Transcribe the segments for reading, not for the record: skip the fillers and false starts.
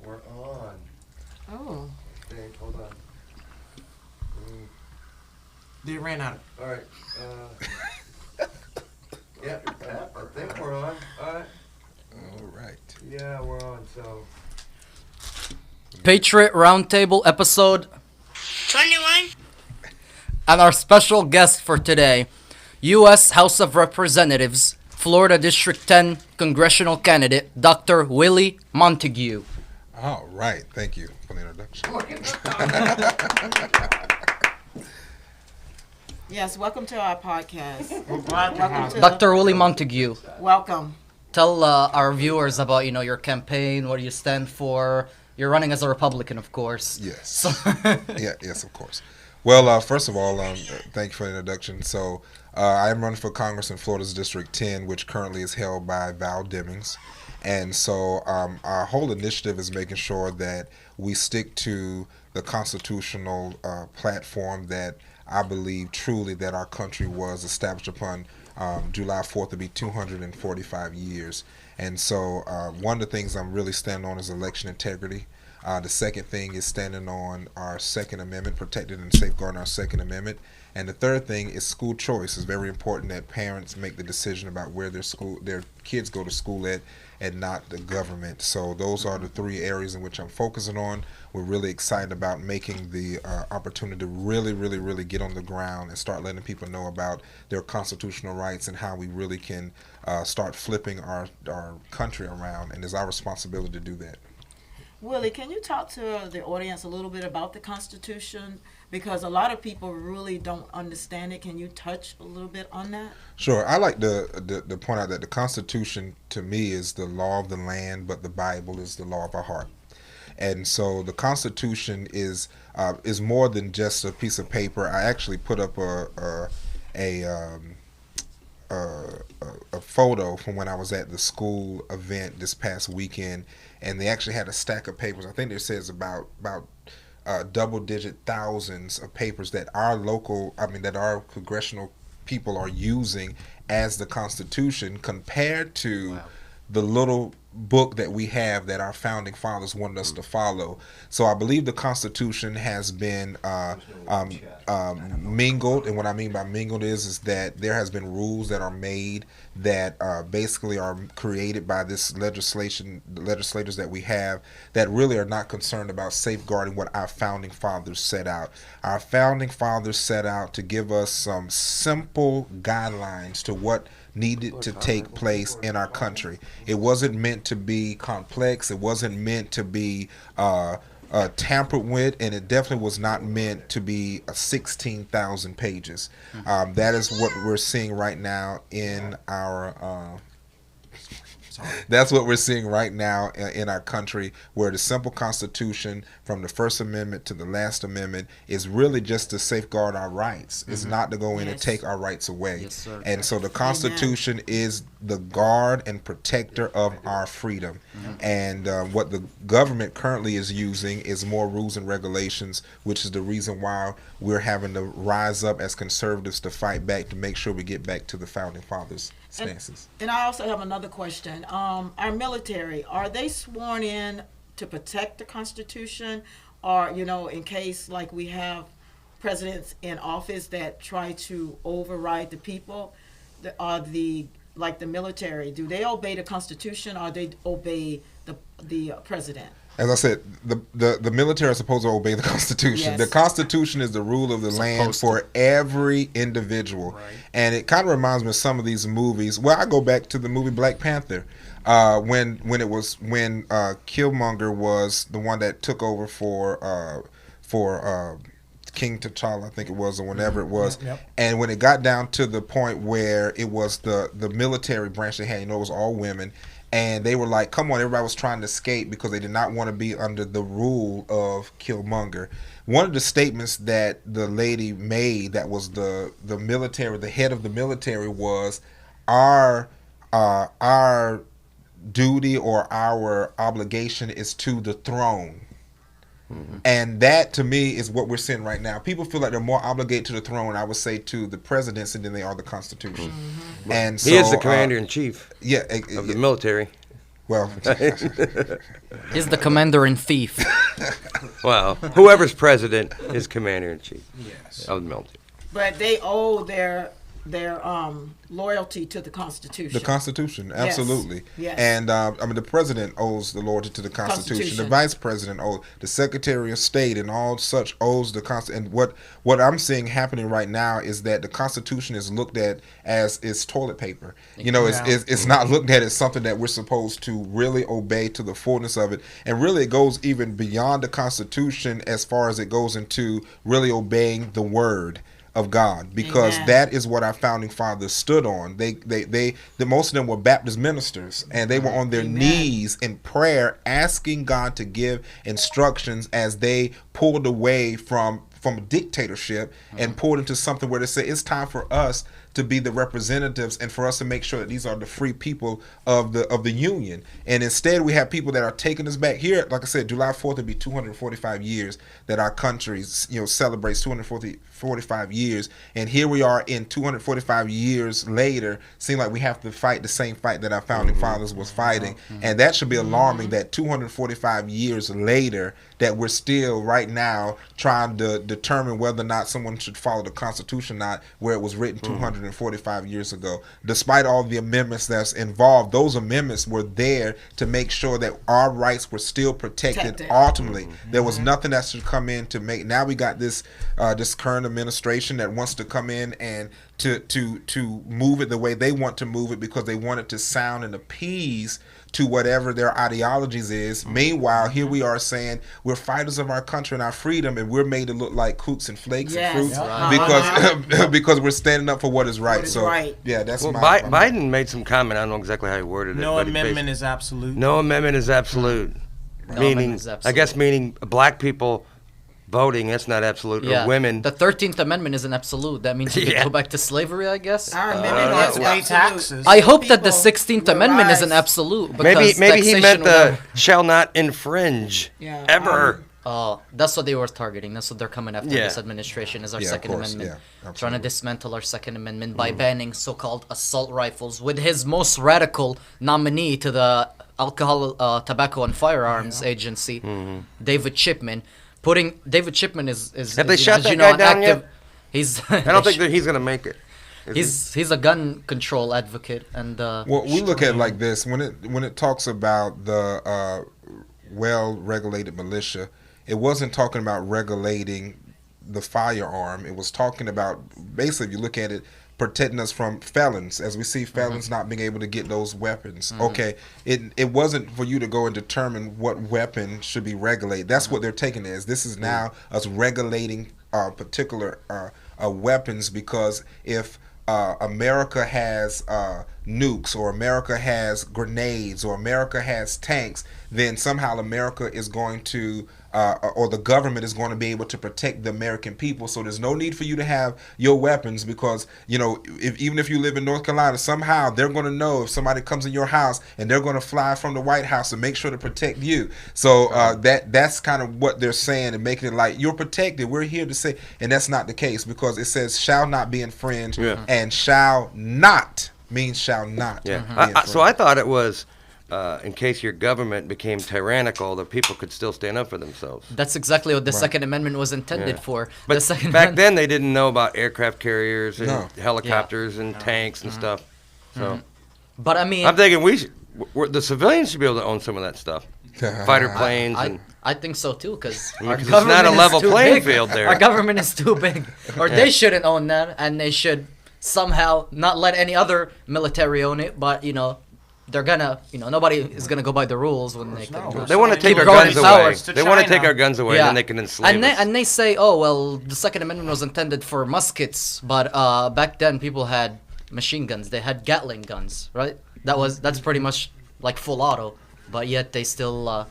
We're on. Oh. Think, hold on. They ran out. All right. Yeah, I think we're on. All right. All right. Yeah, we're on. So. Patriot Roundtable episode 21. and our special guest for today, U.S. House of Representatives, Florida District 10 congressional candidate, Dr. Willie Montague. All right. Thank you for the introduction. Yes, welcome to our podcast. Welcome to Dr. Willie Montague, Welcome. tell our viewers about, your campaign, what do you stand for? You're running as a Republican, of course. Yes. Yes, of course. Well, first of all, thank you for the introduction. So, I am running for Congress in Florida's District 10, which currently is held by Val Demings. And so our whole initiative is making sure that we stick to the constitutional platform that I believe truly that our country was established upon. July 4th will be 245 years. And so one of the things I'm really standing on is election integrity. The second thing is standing on our Second Amendment, protecting and safeguarding our Second Amendment. And the third thing is school choice. It's very important that parents make the decision about where their kids go to school at, and not the government. So those are the three areas in which I'm focusing on. We're really excited about making the opportunity to really get on the ground and start letting people know about their constitutional rights and how we really can start flipping our country around. And it's our responsibility to do that. Willie, can you talk to the audience a little bit about the Constitution? Because a lot of people really don't understand it. Can you touch a little bit on that? Sure. I like to point out that the Constitution, to me, is the law of the land, but the Bible is the law of our heart. And so the Constitution is more than just a piece of paper. I actually put up a photo from when I was at the school event this past weekend, and they actually had a stack of papers. I think it says about double-digit thousands of papers that our congressional people are using as the Constitution, compared to the little book that we have that our founding fathers wanted us to follow. So I believe the Constitution has been mingled, and what I mean by mingled is that there has been rules that are made that basically are created by this the legislators that we have, that really are not concerned about safeguarding what our founding fathers set out. Our founding fathers set out to give us some simple guidelines to what needed to take place in our country. It wasn't meant to be complex. It wasn't meant to be tampered with, and it definitely was not meant to be 16,000 pages. That is what we're seeing right now in our that's what we're seeing right now in our country, where the simple Constitution, from the First Amendment to the Last Amendment, is really just to safeguard our rights. It's not to go in and take our rights away. Yes, sir. And so the Constitution is the guard and protector of our freedom. And what the government currently is using is more rules and regulations, which is the reason why we're having to rise up as conservatives to fight back, to make sure we get back to the founding fathers' stances. And I also have another question. Our military, are they sworn in to protect the Constitution, or, in case like we have presidents in office that try to override the people, like the military, do they obey the Constitution, or they obey the president? As I said, the military is supposed to obey the Constitution. Yes. The Constitution is the rule of the land for every individual. Right. And it kind of reminds me of some of these movies. Well, I go back to the movie Black Panther. When Killmonger was the one that took over for King T'Challa, I think it was, or whenever it was. Yep. And when it got down to the point where it was the military branch they had, it was all women. And they were like, come on, everybody was trying to escape because they did not want to be under the rule of Killmonger. One of the statements that the lady made, that was the military, the head of the military, was our duty or our obligation is to the throne. And that, to me, is what we're seeing right now. People feel like they're more obligated to the throne, I would say, to the presidency than they are the Constitution. And so, he is the commander in chief. Yeah, of the military. Well, He's the commander-in-chief. Well, whoever's president is commander-in-chief Yes. of the military. But they owe their loyalty to the Constitution. the Constitution, absolutely. Yes. And I mean, the president owes the loyalty to the Constitution. The vice president owes, the Secretary of State, and all such owes the Constitution. And what I'm seeing happening right now is that the Constitution is looked at as it's toilet paper. You know, it's not looked at as something that we're supposed to really obey to the fullness of it. And really, it goes even beyond the Constitution as far as it goes into really obeying the Word of God, because Amen. that is what our founding fathers stood on. The most of them were Baptist ministers, and they were on their Amen. knees in prayer asking God to give instructions as they pulled away from dictatorship and pulled into something where they say it's time for us to be the representatives and for us to make sure that these are the free people of the union. And instead we have people that are taking us back. Here, like I said, July 4th will be 245 years that our country celebrates 245 years, and here we are in 245 years later, seem like we have to fight the same fight that our founding fathers was fighting. And that should be alarming, that 245 years later that we're still right now trying to determine whether or not someone should follow the Constitution or not, where it was written 245 years ago. Despite all the amendments that's involved, those amendments were there to make sure that our rights were still protected. Ultimately, there was nothing that should come in to make. Now we got this current administration that wants to come in and to move it the way they want to move it, because they want it to sound and appease to whatever their ideologies is. Meanwhile, here we are saying we're fighters of our country and our freedom, and we're made to look like coots and flakes Yes. and fruits Right. because we're standing up for what is right. What is So right. yeah, that's Well, my Biden made some comment. I don't know exactly how he worded it. No but he amendment is absolute. No amendment is absolute. No Meaning, amendment is absolute. I guess meaning black people voting, that's not absolute. Yeah. Or women. The 13th Amendment isn't absolute. That means you Yeah. can go back to slavery, I guess. Our don't amendment know. is Pay absolute. taxes. I hope that the People 16th will Amendment rise. isn't absolute. Because Maybe he meant taxation the will shall not infringe Yeah, ever. that's what they were targeting. That's what they're coming after Yeah. this administration is our Yeah, of Second course. Amendment. Yeah, Trying to absolutely. dismantle our Second Amendment by banning so-called assault rifles, with his most radical nominee to the Alcohol, Tobacco, and Firearms Agency, David Chipman. David Chipman is Have they as shot that you know, guy an down active. yet? He's. I don't think that he's going to make it. he's a gun control advocate, and Well, we look at it like this: when it talks about the well-regulated militia, it wasn't talking about regulating the firearm. It was talking about, basically, if you look at it, protecting us from felons, as we see felons not being able to get those weapons. Okay, it wasn't for you to go and determine what weapon should be regulated. That's what they're taking it as. This is now us regulating particular weapons, because if America has nukes, or America has grenades, or America has tanks, then somehow America is going to or the government is going to be able to protect the American people. So there's no need for you to have your weapons, because even if you live in North Carolina, somehow they're going to know if somebody comes in your house, and they're going to fly from the White House to make sure to protect you. So that's kind of what they're saying, and making it like you're protected. We're here to say, and that's not the case, because it says shall not be infringed, and shall not means shall not. Yeah. be infringed. So I thought it was in case your government became tyrannical, that people could still stand up for themselves. that's exactly what the Second Amendment was intended Yeah. for. But the Second back Amendment- then, they didn't know about aircraft carriers and No. helicopters and tanks and stuff. So But I mean, I'm thinking the civilians should be able to own some of that stuff. Fighter planes and I think so too, because I mean, 'cause it's not a level playing field there. Our government is too big, or they shouldn't own that, and they should somehow not let any other military own it. But they're gonna, nobody is gonna go by the rules when they can. they want to take Keep our growing guns in away. powers to They want to China. take our guns away, and then they can enslave and us. they say, oh well, the Second Amendment was intended for muskets, but back then people had machine guns. They had Gatling guns, right? That's pretty much like full auto, but yet they still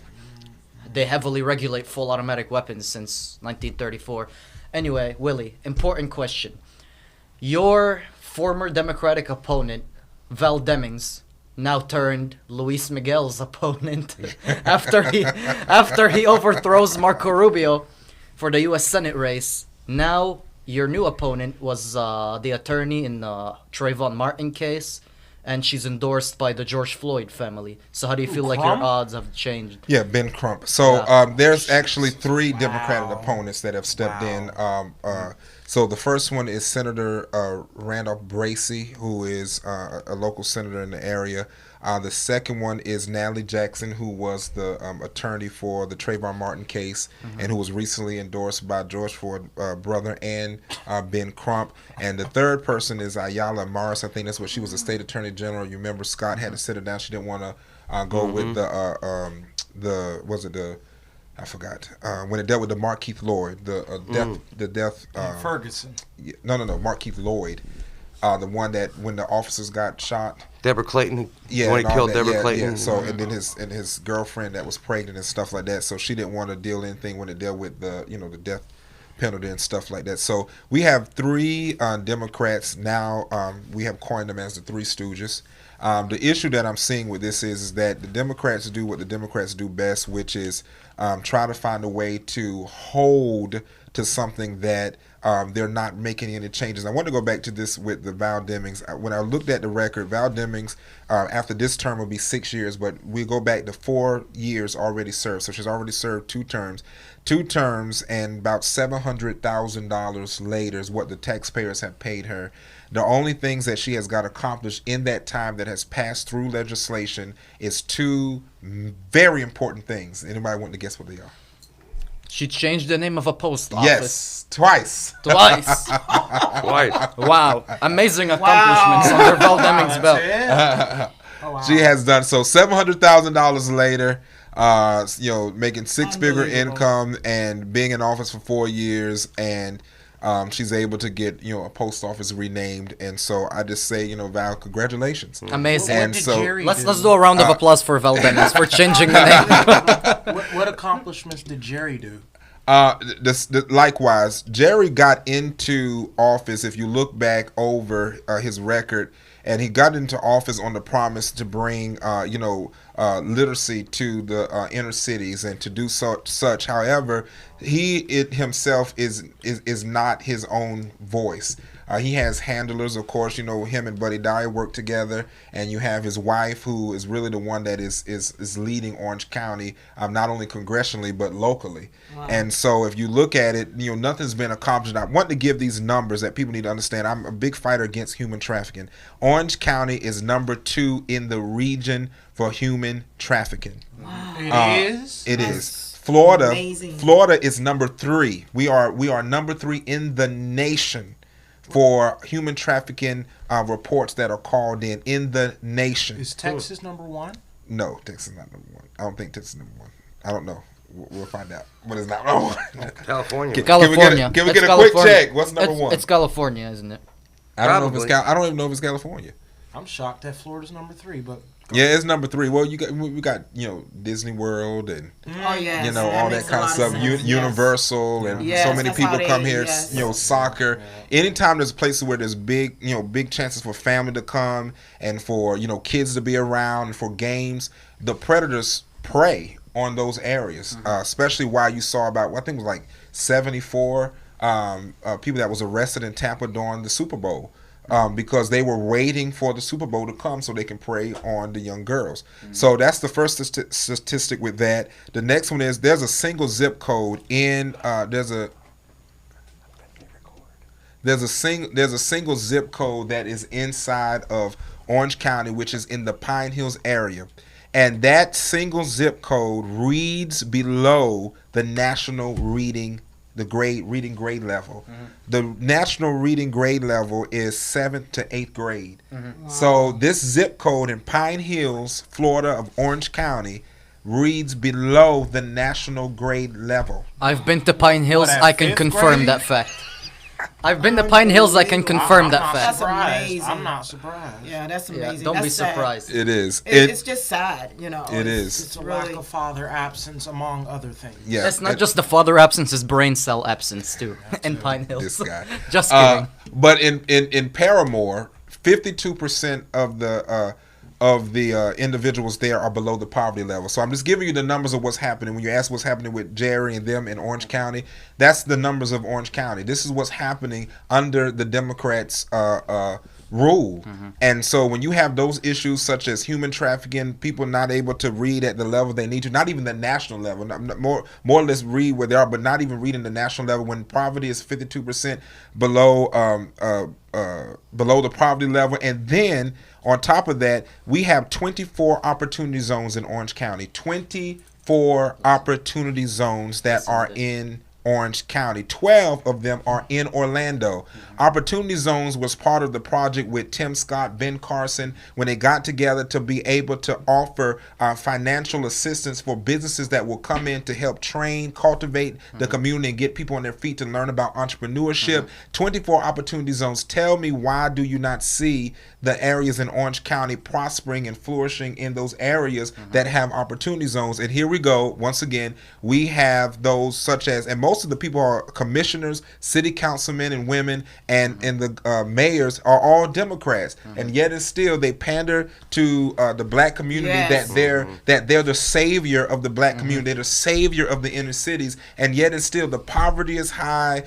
they heavily regulate full automatic weapons since 1934. Anyway, Willie, important question. Your former Democratic opponent, Val Demings, now turned Luis Miguel's opponent after he overthrows Marco Rubio for the U.S. Senate race. Now your new opponent was the attorney in the Trayvon Martin case, and she's endorsed by the George Floyd family. So how do you feel like your Crump? odds have changed? Yeah, Ben Crump. So Yeah. there's actually 3 Wow. Democratic opponents that have stepped in. So the first one is Senator Randolph Bracey, who is a local senator in the area. The second one is Natalie Jackson, who was the attorney for the Trayvon Martin case, and who was recently endorsed by George Floyd brother and Ben Crump. And the third person is Ayala Morris. I think that's what she was, a state attorney general. You remember Scott had to sit her down. She didn't want to go with the was it the I forgot when it dealt with the Mark Keith Lloyd, the death Ferguson. no Mark Keith Lloyd, the one that when the officers got shot. Deborah Clayton. Yeah, when he and all killed that, Deborah yeah, Clayton. Yeah. So and then his girlfriend that was pregnant and stuff like that. So she didn't want to deal anything when it dealt with the the death penalty and stuff like that. So we have 3 Democrats now. We have coined them as the 3 Stooges. The issue that I'm seeing with this is that the Democrats do what the Democrats do best, which is try to find a way to hold to something that they're not making any changes. I want to go back to this with the Val Demings. When I looked at the record, Val Demings, after this term will be 6 years, but we go back to 4 years already served. So she's already served 2 terms. 2 terms and about $700,000 later is what the taxpayers have paid her. The only things that she has got accomplished in that time that has passed through legislation is 2 very important things. Anybody want to guess what they are? She changed the name of a post office. Yes, twice. Twice. Twice. Wow. Amazing accomplishments under Val Demings' belt. Oh, wow. She has done so. $700,000 later, making 6-figure Unbelievable. income and being in office for 4 years, and she's able to get a post office renamed. And so I just say, Val, congratulations. Amazing. And What did so Jerry Let's do? do a round of applause for Val Demings for changing the name. What accomplishments did Jerry do? Likewise, Jerry got into office, if you look back over his record, and he got into office on the promise to bring, literacy to the inner cities and to do such. However, it himself is not his own voice. He has handlers, of course. Him and Buddy Dyer work together, and you have his wife, who is really the one that is leading Orange County, not only congressionally but locally. Wow. And so, if you look at it, nothing's been accomplished. I want to give these numbers that people need to understand. I'm a big fighter against human trafficking. Orange County is number 2 in the region for human trafficking. It is. It is. Florida. amazing. Florida is number 3. We are number 3 in the nation for human trafficking reports that are called in the nation. Is Texas number 1? No, Texas is not number 1. I don't think Texas is number 1. I don't know. We'll find out. But it's not number 1. California. California. Can we It's get a quick California. check? What's number 1? It's California, isn't it? I don't know if Probably. I don't even know if it's California. I'm shocked that Florida's number 3, but Yeah, it's number 3. Well, we got Oh Disney World and yes, all that makes a kind of lot stuff. sense. Yes. Universal and Yes, so many that's people how they- come here. yes. Soccer. Anytime there's places where there's big chances for family to come and for kids to be around and for games, the predators prey on those areas. Especially why you saw about I think it was like 74 people that was arrested in Tampa during the Super Bowl. Because they were waiting for the Super Bowl to come so they can prey on the young girls. So that's the first statistic with that. The next one is there's a single zip code in there's a single zip code that is inside of Orange County, which is in the Pine Hills area. And that single zip code reads below the national reading grade level. The national reading grade level is 7th to 8th grade. So this zip code in Pine Hills, Florida of Orange County reads below the national grade level. I've been to Pine Hills. at I can 5th confirm grade? that fact. I've been to Pine Hills. I can confirm that I'm not fact. That's surprised. amazing. I'm not surprised. Yeah, that's Yeah, amazing. don't That's be sad. surprised. It is. It's just sad, It It's, is. It's a really. lack of father absence, among other things. Yeah. It's not just the father absence, it's brain cell absence too. In Pine Hills. This guy. Just kidding. But in Paramore, 52% of the individuals there are below the poverty level. So I'm just giving you the numbers of what's happening. When you ask what's happening with Jerry and them in Orange County, that's the numbers of Orange County. This is what's happening under the Democrats' rule. And so when you have those issues such as human trafficking, people not able to read at the level they need to, not even the national level, more or less read where they are, but not even reading the national level, when poverty is 52% below below the poverty level. And then on top of that, we have 24 opportunity zones in Orange County. 24 opportunity zones that are in Orange County. 12 of them are in Orlando. Opportunity Zones was part of the project with Tim Scott, Ben Carson, when they got together to be able to offer financial assistance for businesses that will come in to help train, cultivate the community, and get people on their feet to learn about entrepreneurship. 24 Opportunity Zones. Tell me, why do you not see the areas in Orange County prospering and flourishing in those areas that have opportunity zones? And here we go. Once again, we have those such as, and most of the people are commissioners, city councilmen and women, and the mayors are all Democrats. And yet and still they pander to the black community that they're the savior of the black community. They're the savior of the inner cities. And yet and still the poverty is high.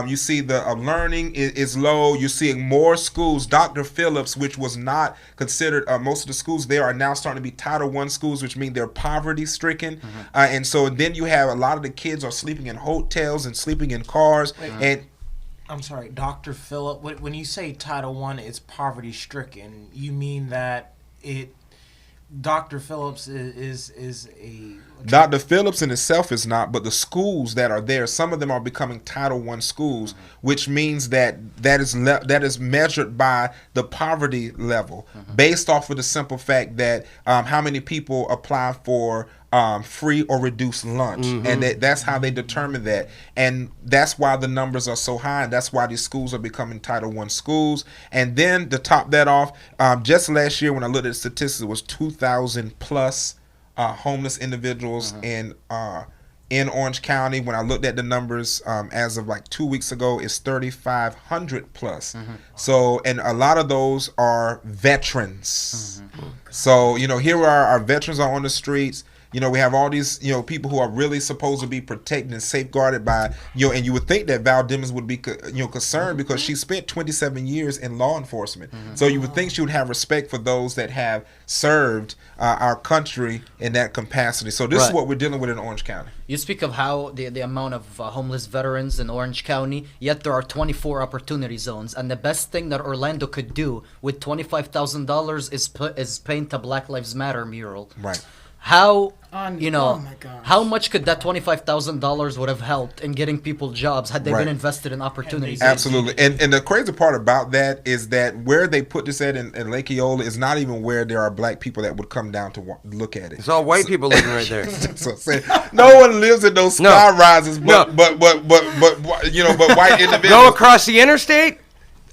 You see the learning is low. You're seeing more schools. Dr. Phillips, which was not considered, most of the schools there are now starting to be Title I schools, which mean they're poverty stricken. And so then you have a lot of the kids are sleeping in hotels and sleeping in cars. And I'm sorry, Dr. Phillip, when you say Title I is poverty stricken, you mean that Dr. Phillips is a... Dr. Phillips in itself is not, but the schools that are there, some of them are becoming Title I schools, which means that is measured by the poverty level, based off of the simple fact that how many people apply for free or reduced lunch, and that's how they determine that. And that's why the numbers are so high, and that's why these schools are becoming Title I schools. And then to top that off, just last year when I looked at the statistics, it was 2,000 plus homeless individuals in Orange County. When I looked at the numbers as of like 2 weeks ago, it's 3,500 plus. So, and a lot of those are veterans. So, here are our veterans are on the streets. We have all these, people who are really supposed to be protected and safeguarded by, and you would think that Val Demings would be, concerned because she spent 27 years in law enforcement. So you would think she would have respect for those that have served our country in that capacity. So this is what we're dealing with in Orange County. You speak of how the amount of homeless veterans in Orange County, yet there are 24 opportunity zones. And the best thing that Orlando could do with $25,000 is paint a Black Lives Matter mural. Right. How, Oh my gosh. how much could that $25,000 would have helped in getting people jobs had they been invested in opportunities? Absolutely. And the crazy part about that is that where they put this at in Lake Eola is not even where there are black people that would come down to look at it. It's all white people living right there. So no one lives in those sky rises, but white individuals. Go across the interstate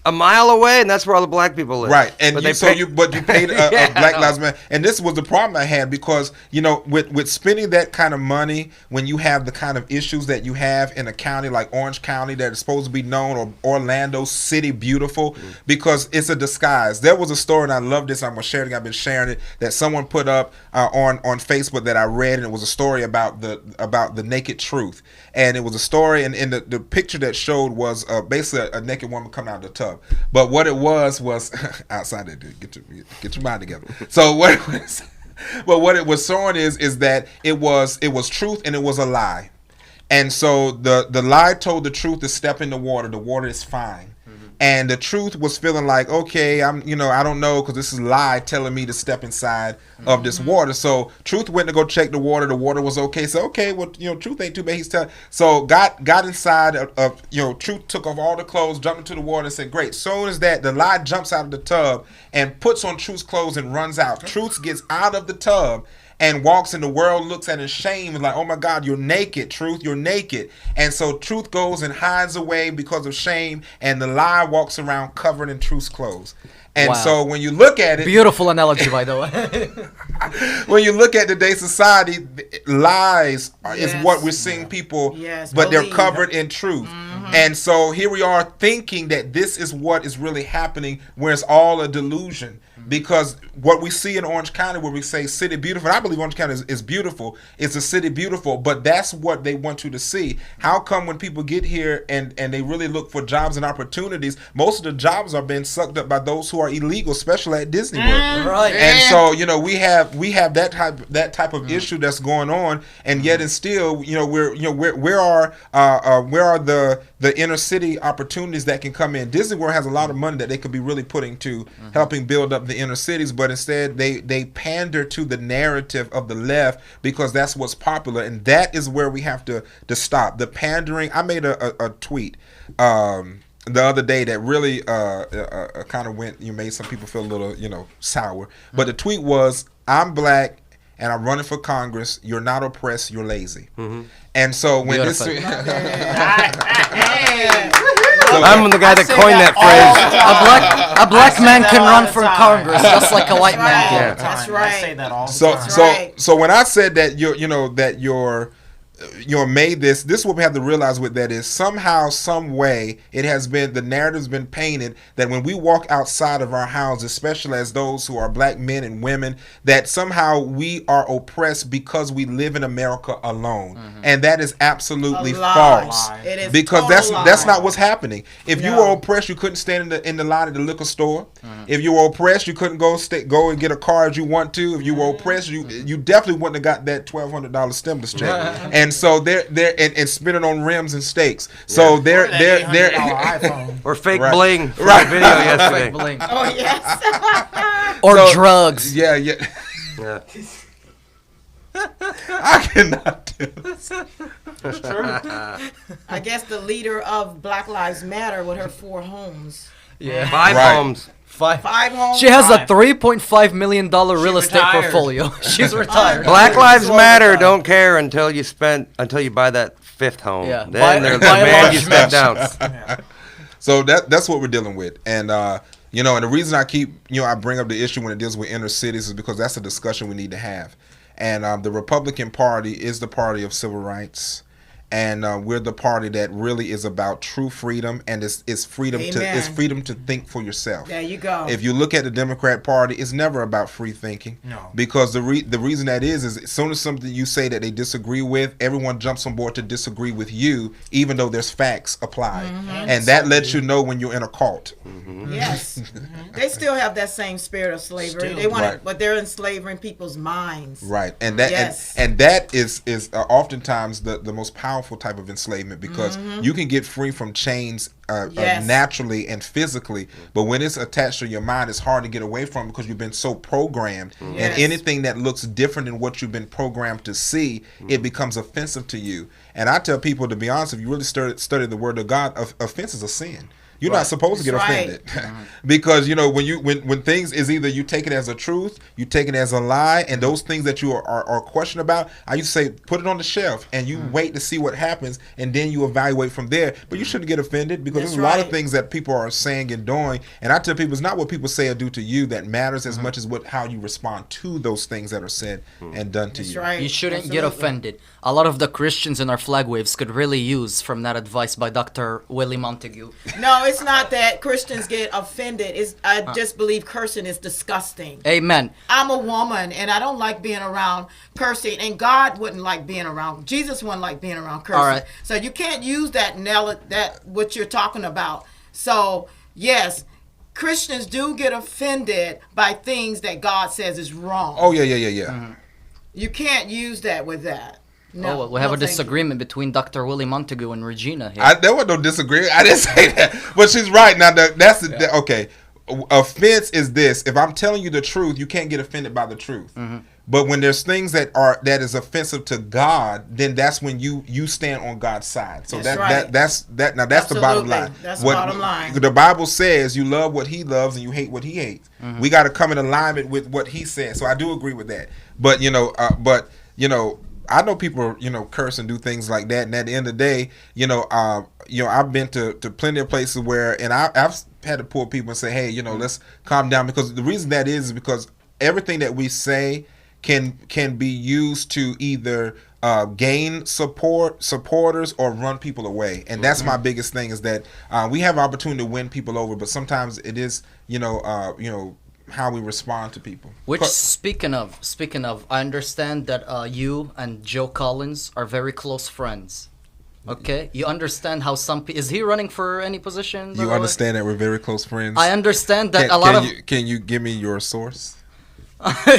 a mile away, and that's where all the black people live. Right, and But you paid a Black Lives Matter, and this was the problem I had because with spending that kind of money when you have the kind of issues that you have in a county like Orange County that is supposed to be known, or Orlando City Beautiful, because it's a disguise. There was a story, and I love this. I'm gonna share it. I've been sharing it, that someone put up on Facebook that I read, and it was a story about the naked truth, and it was a story, and the picture that showed was basically a naked woman coming out of the tub. But what it was outside it. Get your mind together. So what it was, but what it was showing is that it was truth and it was a lie. And so the lie told the truth to step in the water. The water is fine. And the truth was feeling like, okay, I don't know, because this is lie telling me to step inside of this water. So truth went to go check the water. The water was okay. So okay, well, truth ain't too bad. He's telling. So got inside of truth, took off all the clothes, jumped into the water, and said, great. So as that, the lie jumps out of the tub and puts on truth's clothes and runs out. Truth gets out of the tub and walks, and the world looks at it in shame and like, oh my God, you're naked, Truth, you're naked. And so Truth goes and hides away because of shame, and the lie walks around covered in Truth's clothes. And so when you look at it, beautiful analogy, by the way. when you look at today's society, lies is what we're seeing people, but they're covered in truth. And so here we are thinking that this is what is really happening, where it's all a delusion. because what we see in Orange County, where we say city beautiful, and I believe Orange County is beautiful. It's a city beautiful, but that's what they want you to see. How come when people get here and they really look for jobs and opportunities, most of the jobs are being sucked up by those who are illegal, especially at Disney World. Right. And so, we have that type of issue that's going on, and yet and still, where are the inner city opportunities that can come in? Disney World has a lot of money that they could be really putting to helping build up the inner cities, but instead they pander to the narrative of the left because that's what's popular, and that is where we have to stop the pandering. I made a tweet the other day that really kind of made some people feel a little sour, but the tweet was, "I'm black and I'm running for Congress. You're not oppressed, you're lazy." And so when Beautiful. I'm the guy that coined that phrase. A black man can run for Congress just like a white man Yeah. can. That's I right. say that all the So time. so when I said that you're made this is what we have to realize with that is somehow, some way, the narrative's been painted that when we walk outside of our house, especially as those who are black men and women, that somehow we are oppressed because we live in America alone. And that is absolutely A lie. false. It is Because total that's lie. not what's happening. If you No. were oppressed, you couldn't stand in the line at the liquor store. If you were oppressed, you couldn't go and get a car as you want to. If you were oppressed, you definitely wouldn't have got that $1,200 stimulus check. And so they're and spending on rims and steaks. So they're iPhone. Or fake Right. bling from Right. the video yesterday. Bling. Oh yes. Or So- drugs. yeah. Yeah. I cannot do this. I guess the leader of Black Lives Matter with her 4 homes. Yeah. 5 Right. homes. 5 homes. She has a Five. $3.5 million real estate retired. portfolio. She's retired. Black Lives Slow Matter down. don't care until you buy that 5th home. Yeah. Then they're the Buy a man large you step down. So that's what we're dealing with, and and the reason I keep I bring up the issue when it deals with inner cities is because that's a discussion we need to have, and the Republican Party is the party of civil rights, and we're the party that really is about true freedom, and it's freedom Amen. it's freedom to think for yourself. There you go. If you look at the Democrat Party, it's never about free thinking. No. Because the reason that is as soon as something you say that they disagree with, everyone jumps on board to disagree with you, even though there's facts applied. And that lets you know when you're in a cult. Yes. They still have that same spirit of slavery. Still. They want Right. it, but they're enslaving people's minds. Right. And that Yes. and that is oftentimes the most powerful type of enslavement, because you can get free from chains Yes. naturally and physically, but when it's attached to your mind, it's hard to get away from because you've been so programmed. And Yes. anything that looks different than what you've been programmed to see, it becomes offensive to you. And I tell people, to be honest, if you really study the Word of God, offense is a sin. You're not supposed to get That's right. offended because when things is either you take it as a truth, you take it as a lie, and those things that you are questioned about, I used to say put it on the shelf and you wait to see what happens, and then you evaluate from there. But you shouldn't get offended because That's there's a lot of right. things that people are saying and doing, and I tell people it's not what people say or do to you that matters as much as how you respond to those things that are said and done to That's you. right. You shouldn't get Absolutely. offended. A lot of the Christians in our flag waves could really use from that advice by Dr. Willie Montague. No, it's not that Christians get offended. I just believe cursing is disgusting. Amen. I'm a woman and I don't like being around cursing, and God wouldn't like being around. Jesus wouldn't like being around cursing. All right. So you can't use that what you're talking about. So yes, Christians do get offended by things that God says is wrong. Oh yeah. You can't use that with that. No, Oh, we have no, a thank you. disagreement between Dr. Willie Montague and Regina here. There was no disagreement. I didn't say that, but she's right. Now okay. Offense is this: if I'm telling you the truth, you can't get offended by the truth. But when there's things that is offensive to God, then that's when you stand on God's side. So That's right. that's the bottom Absolutely. line. That's the bottom line. The Bible says you love what He loves and you hate what He hates. We got to come in alignment with what He says. So I do agree with that. But I know people, curse and do things like that, and at the end of the day, I've been to plenty of places where, and I've had to pull people and say, hey, let's calm down, because the reason that is because everything that we say can be used to either gain supporters or run people away, and that's my biggest thing is that we have opportunity to win people over, but sometimes it is how we respond to people. Which, speaking of, I understand that you and Joe Collins are very close friends. Okay, you understand how some is he running for any position? by You the way? understand that we're very close friends. I understand that Can- a lot can of you, can you give me your source?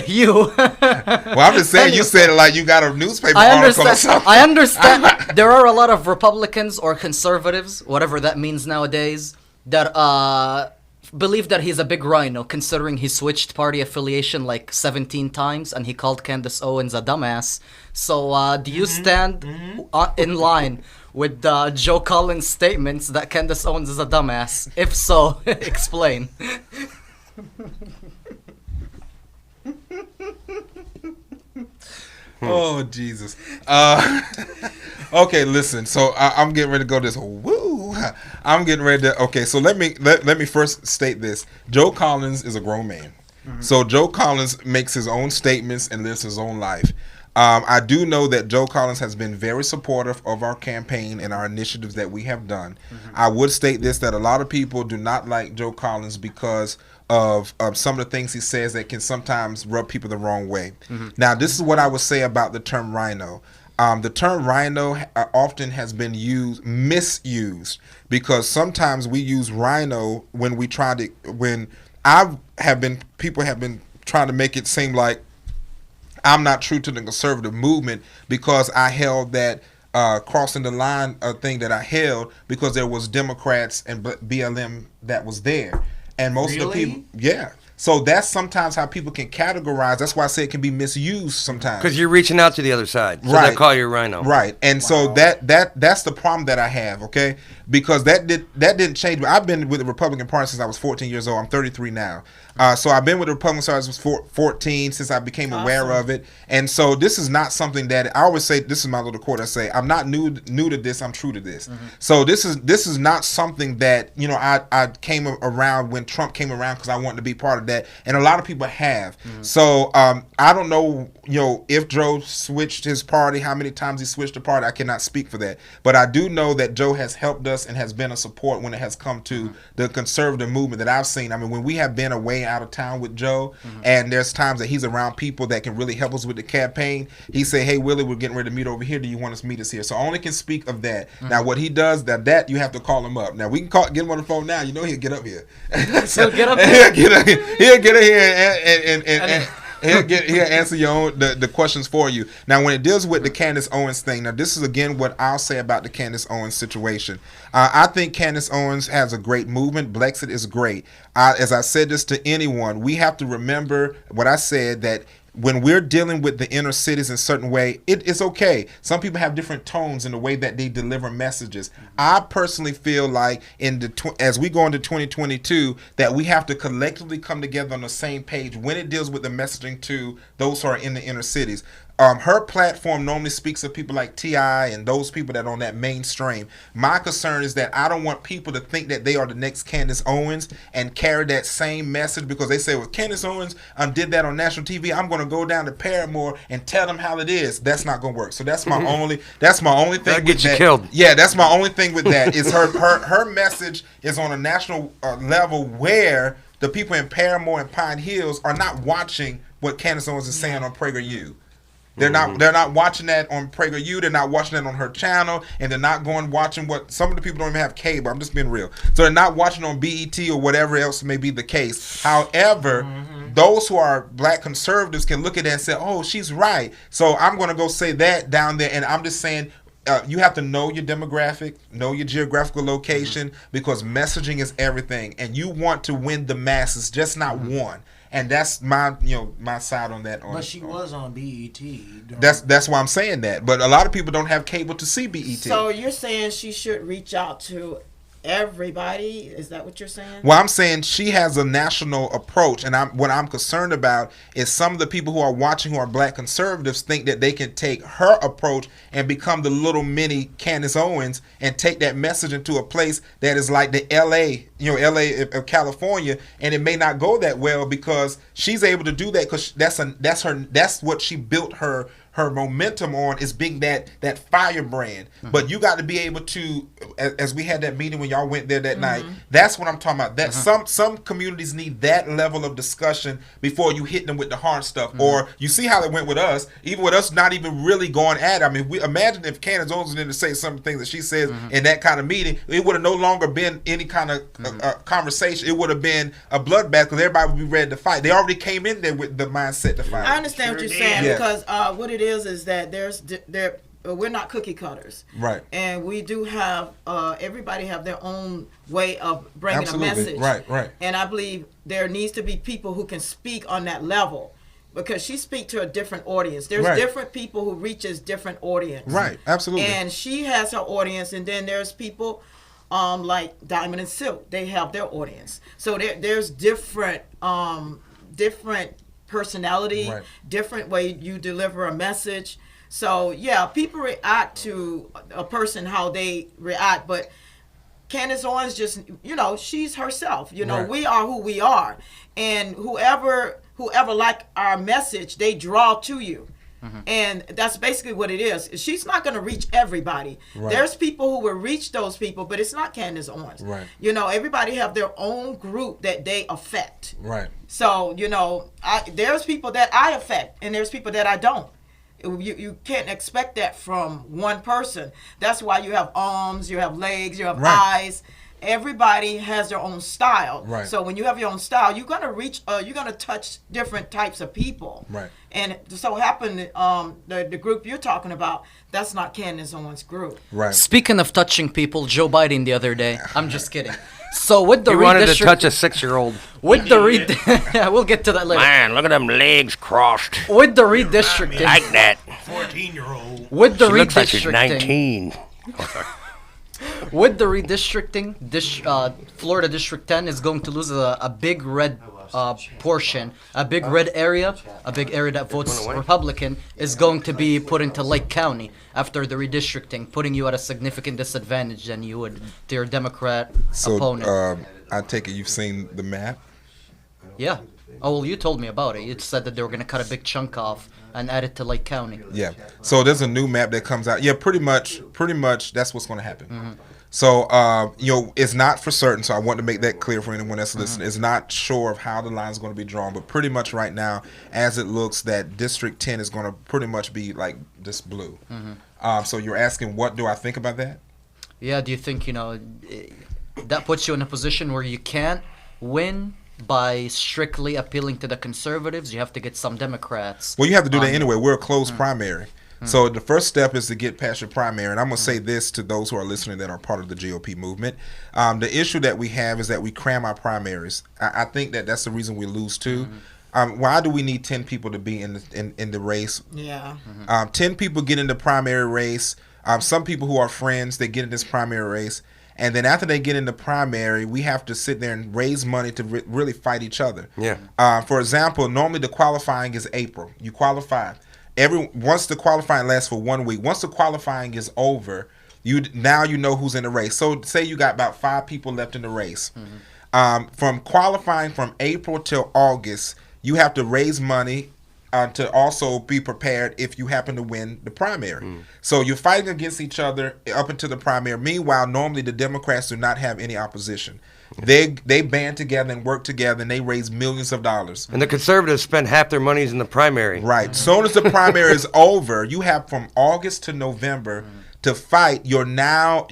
you. Well, I'm just saying. You said it like you got a newspaper I article or understand. something. I understand. There are a lot of Republicans or conservatives, whatever that means nowadays, that believe that he's a big rhino, considering he switched party affiliation like 17 times and he called Candice Owens a dumbass. So, do you stand in line with Joe Collins' statements that Candice Owens is a dumbass? If so, explain. Oh Jesus. Okay, listen. So I'm getting ready to go this. Woo! I'm getting ready to. Okay, so let me first state this. Joe Collins is a grown man. So Joe Collins makes his own statements and lives his own life. I do know that Joe Collins has been very supportive of our campaign and our initiatives that we have done. I would state this, that a lot of people do not like Joe Collins because of some of the things he says that can sometimes rub people the wrong way. Now, this is what I would say about the term rhino. The term rhino often has been misused, because sometimes we use rhino when people have been trying to make it seem like I'm not true to the conservative movement because I held that crossing the line thing that I held because there was Democrats and BLM that was there. And most of the people, yeah. So that's sometimes how people can categorize. That's why I say it can be misused sometimes. Because you're reaching out to the other side. So Right. they call you a rhino. Right. And so that's the problem that I have, okay? Because that didn't change. I've been with the Republican Party since I was 14 years old. I'm 33 now. So I've been with the Republican Party since I was 14, since I became aware of it. And so this is not something that I always say. This is my little quote. I say, I'm not new to this. I'm true to this. So this is not something that I came around when Trump came around because I wanted to be part of that. And a lot of people have. So I don't know, if Joe switched his party, how many times he switched the party. I cannot speak for that. But I do know that Joe has helped us and has been a support when it has come to the conservative movement that I've seen. I mean, when we have been away out of town with Joe, and there's times that he's around people that can really help us with the campaign, he say, hey, Willie, we're getting ready to meet over here. Do you want us to meet us here? So I only can speak of that. Now, what he does, that you have to call him up. Now, we can get him on the phone now. He'll get up here. He'll get up here. He'll get here and he'll answer the questions for you. Now, when it deals with the Candice Owens thing, now this is again what I'll say about the Candice Owens situation. I think Candice Owens has a great movement. Brexit is great. As I said this to anyone, we have to remember what I said, that when we're dealing with the inner cities in a certain way, it's okay. Some people have different tones in the way that they deliver messages. I personally feel like as we go into 2022, that we have to collectively come together on the same page when it deals with the messaging to those who are in the inner cities. Her platform normally speaks of people like T.I. and those people that are on that mainstream. My concern is that I don't want people to think that they are the next Candice Owens and carry that same message because they say, well, Candice Owens did that on national TV. I'm going to go down to Paramore and tell them how it is. That's not going to work. So that's my only thing. That'll get you killed. Yeah, that's my only thing with that is her message is on a national level where the people in Paramore and Pine Hills are not watching what Candice Owens is saying on PragerU. They're not watching that on PragerU. They're not watching that on her channel, and they're not watching what some of the people don't even have cable. I'm just being real. So they're not watching on BET or whatever else may be the case. However, those who are black conservatives can look at that and say, "Oh, she's right." So I'm going to go say that down there, and I'm just saying. You have to know your demographic, know your geographical location, because messaging is everything, and you want to win the masses, just not one. And that's my side on that. But she was on BET. That's why I'm saying that. But a lot of people don't have cable to see BET. So you're saying she should reach out to everybody? Is that what you're saying? Well, I'm saying she has a national approach, and what I'm concerned about is some of the people who are watching who are black conservatives think that they can take her approach and become the little mini Candice Owens and take that message into a place that is like the LA of California, and it may not go that well because she's able to do that because that's what she built her her momentum on is being that firebrand. But you got to be able to, as we had that meeting when y'all went there that night, that's what I'm talking about. That some communities need that level of discussion before you hit them with the hard stuff. Or you see how it went with us, even with us not even really going at it. I mean, we imagine if Candice Owens was in to say some things that she says in that kind of meeting, it would have no longer been any kind of conversation. It would have been a bloodbath because everybody would be ready to fight. They already came in there with the mindset to fight. I understand what you're saying Yeah. because what it is that we're not cookie cutters, Right. And we do have everybody have their own way of bringing Absolutely. a message, Right. And I believe there needs to be people who can speak on that level because she speaks to a different audience. There's different people who reaches different audience, Right. Absolutely. and she has her audience, and then there's people like Diamond and Silk. They have their audience, so there's different personality, different way you deliver a message. So yeah, people react to a person how they react, but Candice Owens just, she's herself. We are who we are, and whoever like our message, they draw to you. And that's basically what it is. She's not going to reach everybody. There's people who will reach those people, but it's not Candice Owens. Everybody have their own group that they affect. So, there's people that I affect, and there's people that I don't. You can't expect that from one person. That's why you have arms, you have legs, you have eyes. Everybody has their own style. So when you have your own style, you're gonna reach, you're gonna touch different types of people. And it so happened, the group you're talking about, that's not Candice Owens' group. Speaking of touching people, Joe Biden the other day. I'm just kidding. So with the He wanted to touch a 6-year-old. With the yeah, we'll get to that later. Man, look at them legs crossed. With the redistricting, Like that. 14-year-old. with the She looks like she's redistricting, 19. with the redistricting, Florida District 10 is going to lose a big red portion, a big red area, a big area that votes Republican is going to be put into Lake County after the redistricting, putting you at a significant disadvantage than you would to your Democrat opponent. So I take it you've seen the map? Yeah. Oh, well, you told me about it. You said that they were going to cut a big chunk off and add it to Lake County. Yeah. So there's a new map that comes out. Yeah, pretty much that's what's going to happen. So, it's not for certain, so I want to make that clear for anyone that's listening. It's not sure of how the line is going to be drawn, but pretty much right now, as it looks, that District 10 is going to pretty much be like this blue. So you're asking, what do I think about that? Yeah, do you think, that puts you in a position where you can't win by strictly appealing to the conservatives? You have to get some Democrats. Well, you have to do that anyway. We're a closed primary. So the first step is to get past your primary. And I'm going to say this to those who are listening that are part of the GOP movement. The issue that we have is that we cram our primaries. I think that's the reason we lose too. Why do we need 10 people to be in the race? Yeah. 10 people get in the primary race. Some people who are friends, they get in this primary race. And then after they get in the primary, we have to sit there and raise money to really fight each other. Yeah. For example, normally the qualifying is April. You qualify. Once the qualifying lasts for 1 week, once the qualifying is over, you know who's in the race. So say you got about 5 people left in the race. From qualifying from April till August, you have to raise money to also be prepared if you happen to win the primary. So you're fighting against each other up until the primary. Meanwhile, normally the Democrats do not have any opposition. They band together and work together, and they raise millions of dollars. And the conservatives spend half their monies in the primary. Right. Soon as the primary is over, you have from August to November to fight your now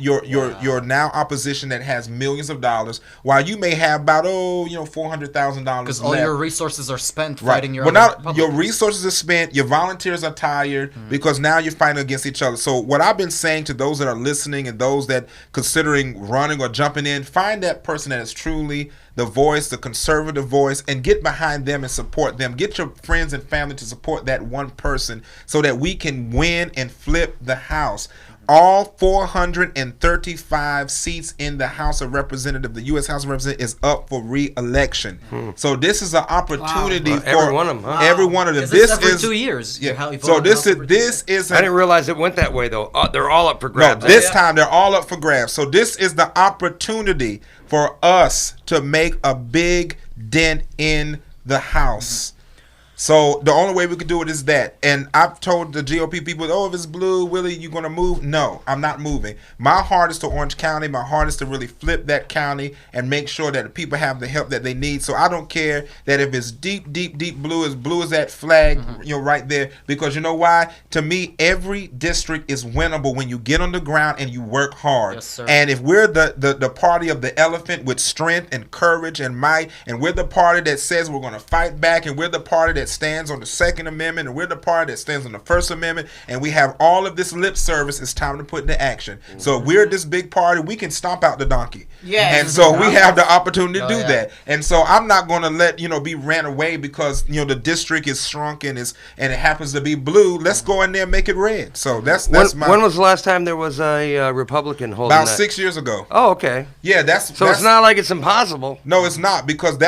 opposition that has millions of dollars, while you may have about $400,000 Because all your resources are spent fighting your your resources are spent, your volunteers are tired because now you're fighting against each other. So what I've been saying to those that are listening and those that considering running or jumping in, find that person that is truly the voice, the conservative voice, and get behind them and support them. Get your friends and family to support that one person so that we can win and flip the House. All 435 seats in the House of Representatives, the U.S. House of Representatives, is up for re-election. So this is a opportunity for every one of them. Huh? Every one of them. This is every 2 years. Yeah. So this is. I didn't realize it went that way though. They're all up for grabs. No, this time they're all up for grabs. So this is the opportunity for us to make a big dent in the House. So the only way we could do it is that. And I've told the GOP people, oh, if it's blue, Willie, you going to move? No, I'm not moving. My heart is to Orange County. My heart is to really flip that county and make sure that the people have the help that they need. So I don't care that if it's deep, deep, deep blue as that flag, right there. Because you know why? To me, every district is winnable when you get on the ground and you work hard. Yes, sir. And if we're the party of the elephant with strength and courage and might, and we're the party that says we're going to fight back, and we're the party that stands on the Second Amendment, and we're the party that stands on the First Amendment, and we have all of this lip service, it's time to put into action. So if we're this big party, we can stomp out the donkey. Yes. And so we have the opportunity to Oh, do yeah. that. And so I'm not going to let, be ran away because, the district is shrunk and it happens to be blue. Let's go in there and make it red. So that's my... When was the last time there was a Republican holding about that? 6 years ago. Oh, okay. Yeah, So it's not like it's impossible. No, it's not, because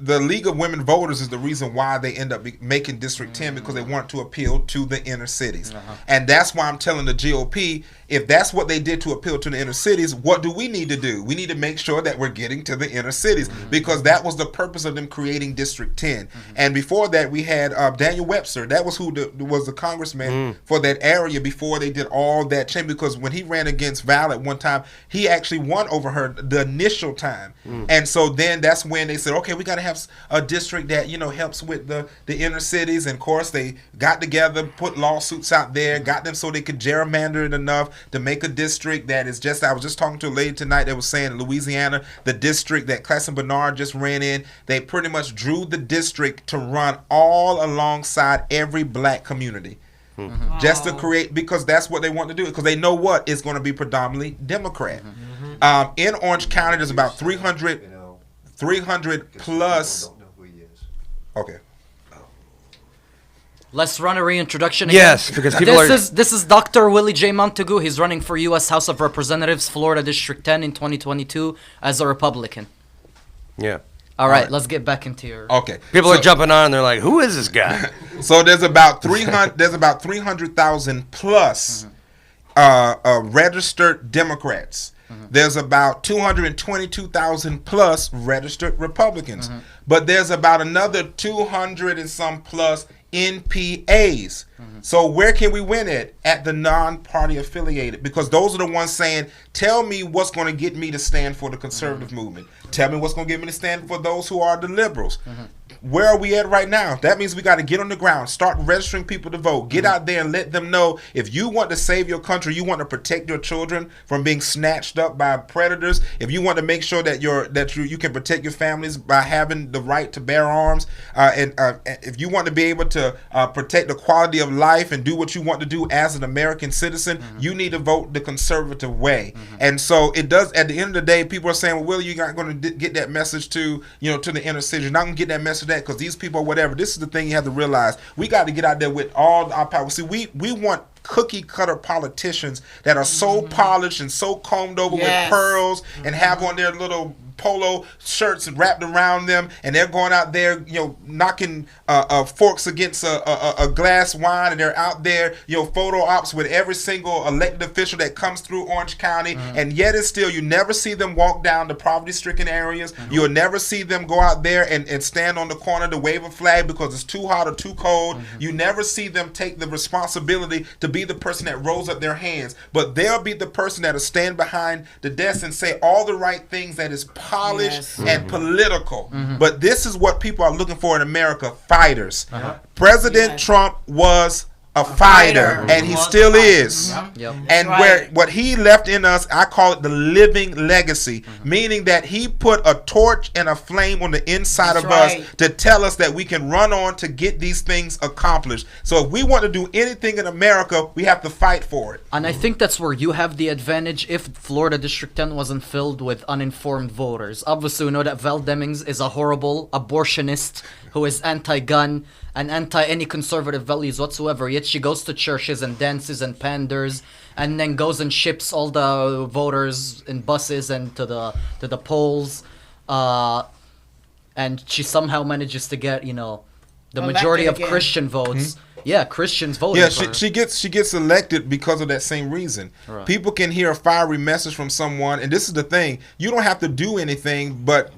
the League of Women Voters is the reason why they end up making District 10, because they want to appeal to the inner cities. And that's why I'm telling the GOP, if that's what they did to appeal to the inner cities, what do we need to do? We need to make sure that we're getting to the inner cities, because that was the purpose of them creating District 10. And before that, we had Daniel Webster. That was who was the congressman for that area before they did all that change, because when he ran against Val at one time, he actually won over her the initial time. And so then that's when they said, okay, we got to have a district that, helps with the inner cities. And of course, they got together, put lawsuits out there, got them so they could gerrymander it enough to make a district that is just, I was just talking to a lady tonight that was saying in Louisiana, the district that Classon Bernard just ran in, they pretty much drew the district to run all alongside every black community. Just to create, because that's what they want to do, because they know what is going to be predominantly Democrat. In Orange County, there's about 300 plus. Don't know who he is. Okay. Let's run a reintroduction again. Yes, because people This is Dr. Willie J. Montague. He's running for U.S. House of Representatives, Florida District 10 in 2022 as a Republican. Yeah. All right, let's get back into your... Okay. People So- are jumping on and they're like, who is this guy? So there's about 300,000 plus registered Democrats. There's about 222,000 plus registered Republicans. But there's about another 200 and some plus NPAs. So where can we win it? At the non-party affiliated, because those are the ones saying, tell me what's going to get me to stand for the conservative movement. Tell me what's going to get me to stand for those who are the liberals. Where are we at right now? That means we got to get on the ground, start registering people to vote, get out there and let them know, if you want to save your country, you want to protect your children from being snatched up by predators, if you want to make sure that you can protect your families by having the right to bear arms, and if you want to be able to protect the quality of life and do what you want to do as an American citizen, you need to vote the conservative way. And so it does. At the end of the day, people are saying, well, Willie, you're not going to get that message to the inner city. You're not going to get that message because these people, whatever. This is the thing you have to realize. We got to get out there with all our power. See, we want cookie cutter politicians that are so polished and so combed over with pearls and have on their little polo shirts wrapped around them, and they're going out there, knocking forks against a glass wine, and they're out there, photo ops with every single elected official that comes through Orange County, and yet and still, you never see them walk down the poverty-stricken areas. You'll never see them go out there and stand on the corner to wave a flag because it's too hot or too cold. You never see them take the responsibility to be the person that rolls up their hands, but they'll be the person that'll stand behind the desk and say all the right things that is polished and political. But this is what people are looking for in America: fighters. President Trump was a fighter, and he still is. Yep. And what he left in us, I call it the living legacy, meaning that he put a torch and a flame on the inside of us to tell us that we can run on to get these things accomplished. So if we want to do anything in America, we have to fight for it. And I think that's where you have the advantage if Florida District 10 wasn't filled with uninformed voters. Obviously, we know that Val Demings is a horrible abortionist who is anti-gun and anti any conservative values whatsoever, yet she goes to churches and dances and panders and then goes and ships all the voters in buses and to the polls, and she somehow manages to get the elected majority of again. Christian votes. Yeah, Christians voted Yeah, for she gets elected because of that same reason. Right. People can hear a fiery message from someone, and this is the thing: you don't have to do anything, but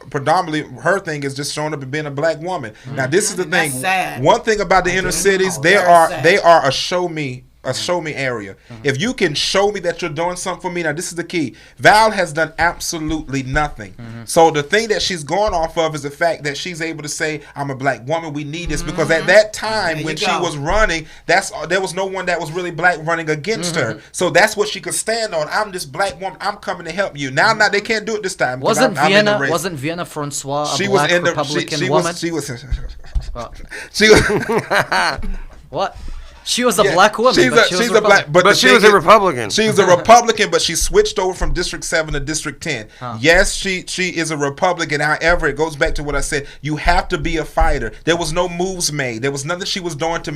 predominantly her thing is just showing up and being a black woman. Now, this is the That's thing. sad. One thing about the inner cities, they Very are sad. they are a show me area. If you can show me that you're doing something for me, now this is the key. Val has done absolutely nothing. So the thing that she's going off of is the fact that she's able to say, "I'm a black woman. We need this," because at that time There when you she go. was running, there was no one that was really black running against her. So that's what she could stand on. I'm this black woman. I'm coming to help you. Now they can't do it this time. because Wasn't I'm in the Vienna race. wasn't Vienna Francois a She black was in the Republican she woman? was she was What? she was. What? She was a Yeah, black woman. She's but she a, was she's a black, But the she thing was a is- Republican. She was a Republican, but she switched over from District 7 to District 10. Yes, she is a Republican. However, it goes back to what I said. You have to be a fighter. There was no moves made. There was nothing she was doing to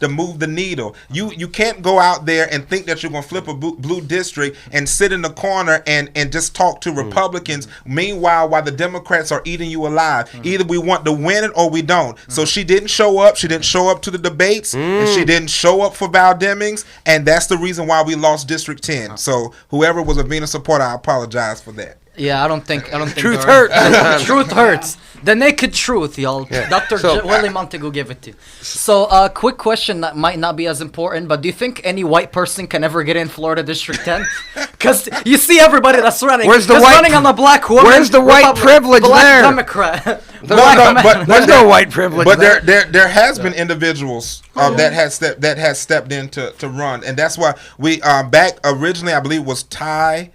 move the needle. You can't go out there and think that you're going to flip a blue district and sit in the corner and just talk to Republicans. Meanwhile, while the Democrats are eating you alive. Either we want to win it or we don't. So she didn't show up. She didn't show up to the debates, and she didn't show up for Val Demings, and that's the reason why we lost District 10. So whoever was a Venus supporter, I apologize for that. Yeah, I don't think Truth there- hurts. Truth hurts. The naked truth, y'all. Yeah. Dr. So- Willie Montague gave it to you. So, quick question that might not be as important, but do you think any white person can ever get in Florida District 10? Because you see everybody that's running. Where's the just white running on the black woman? where's the white privilege black there? Democrat. There's no white privilege. But there. there has been individuals that has stepped in to run, and that's why we back originally I believe it was Ty.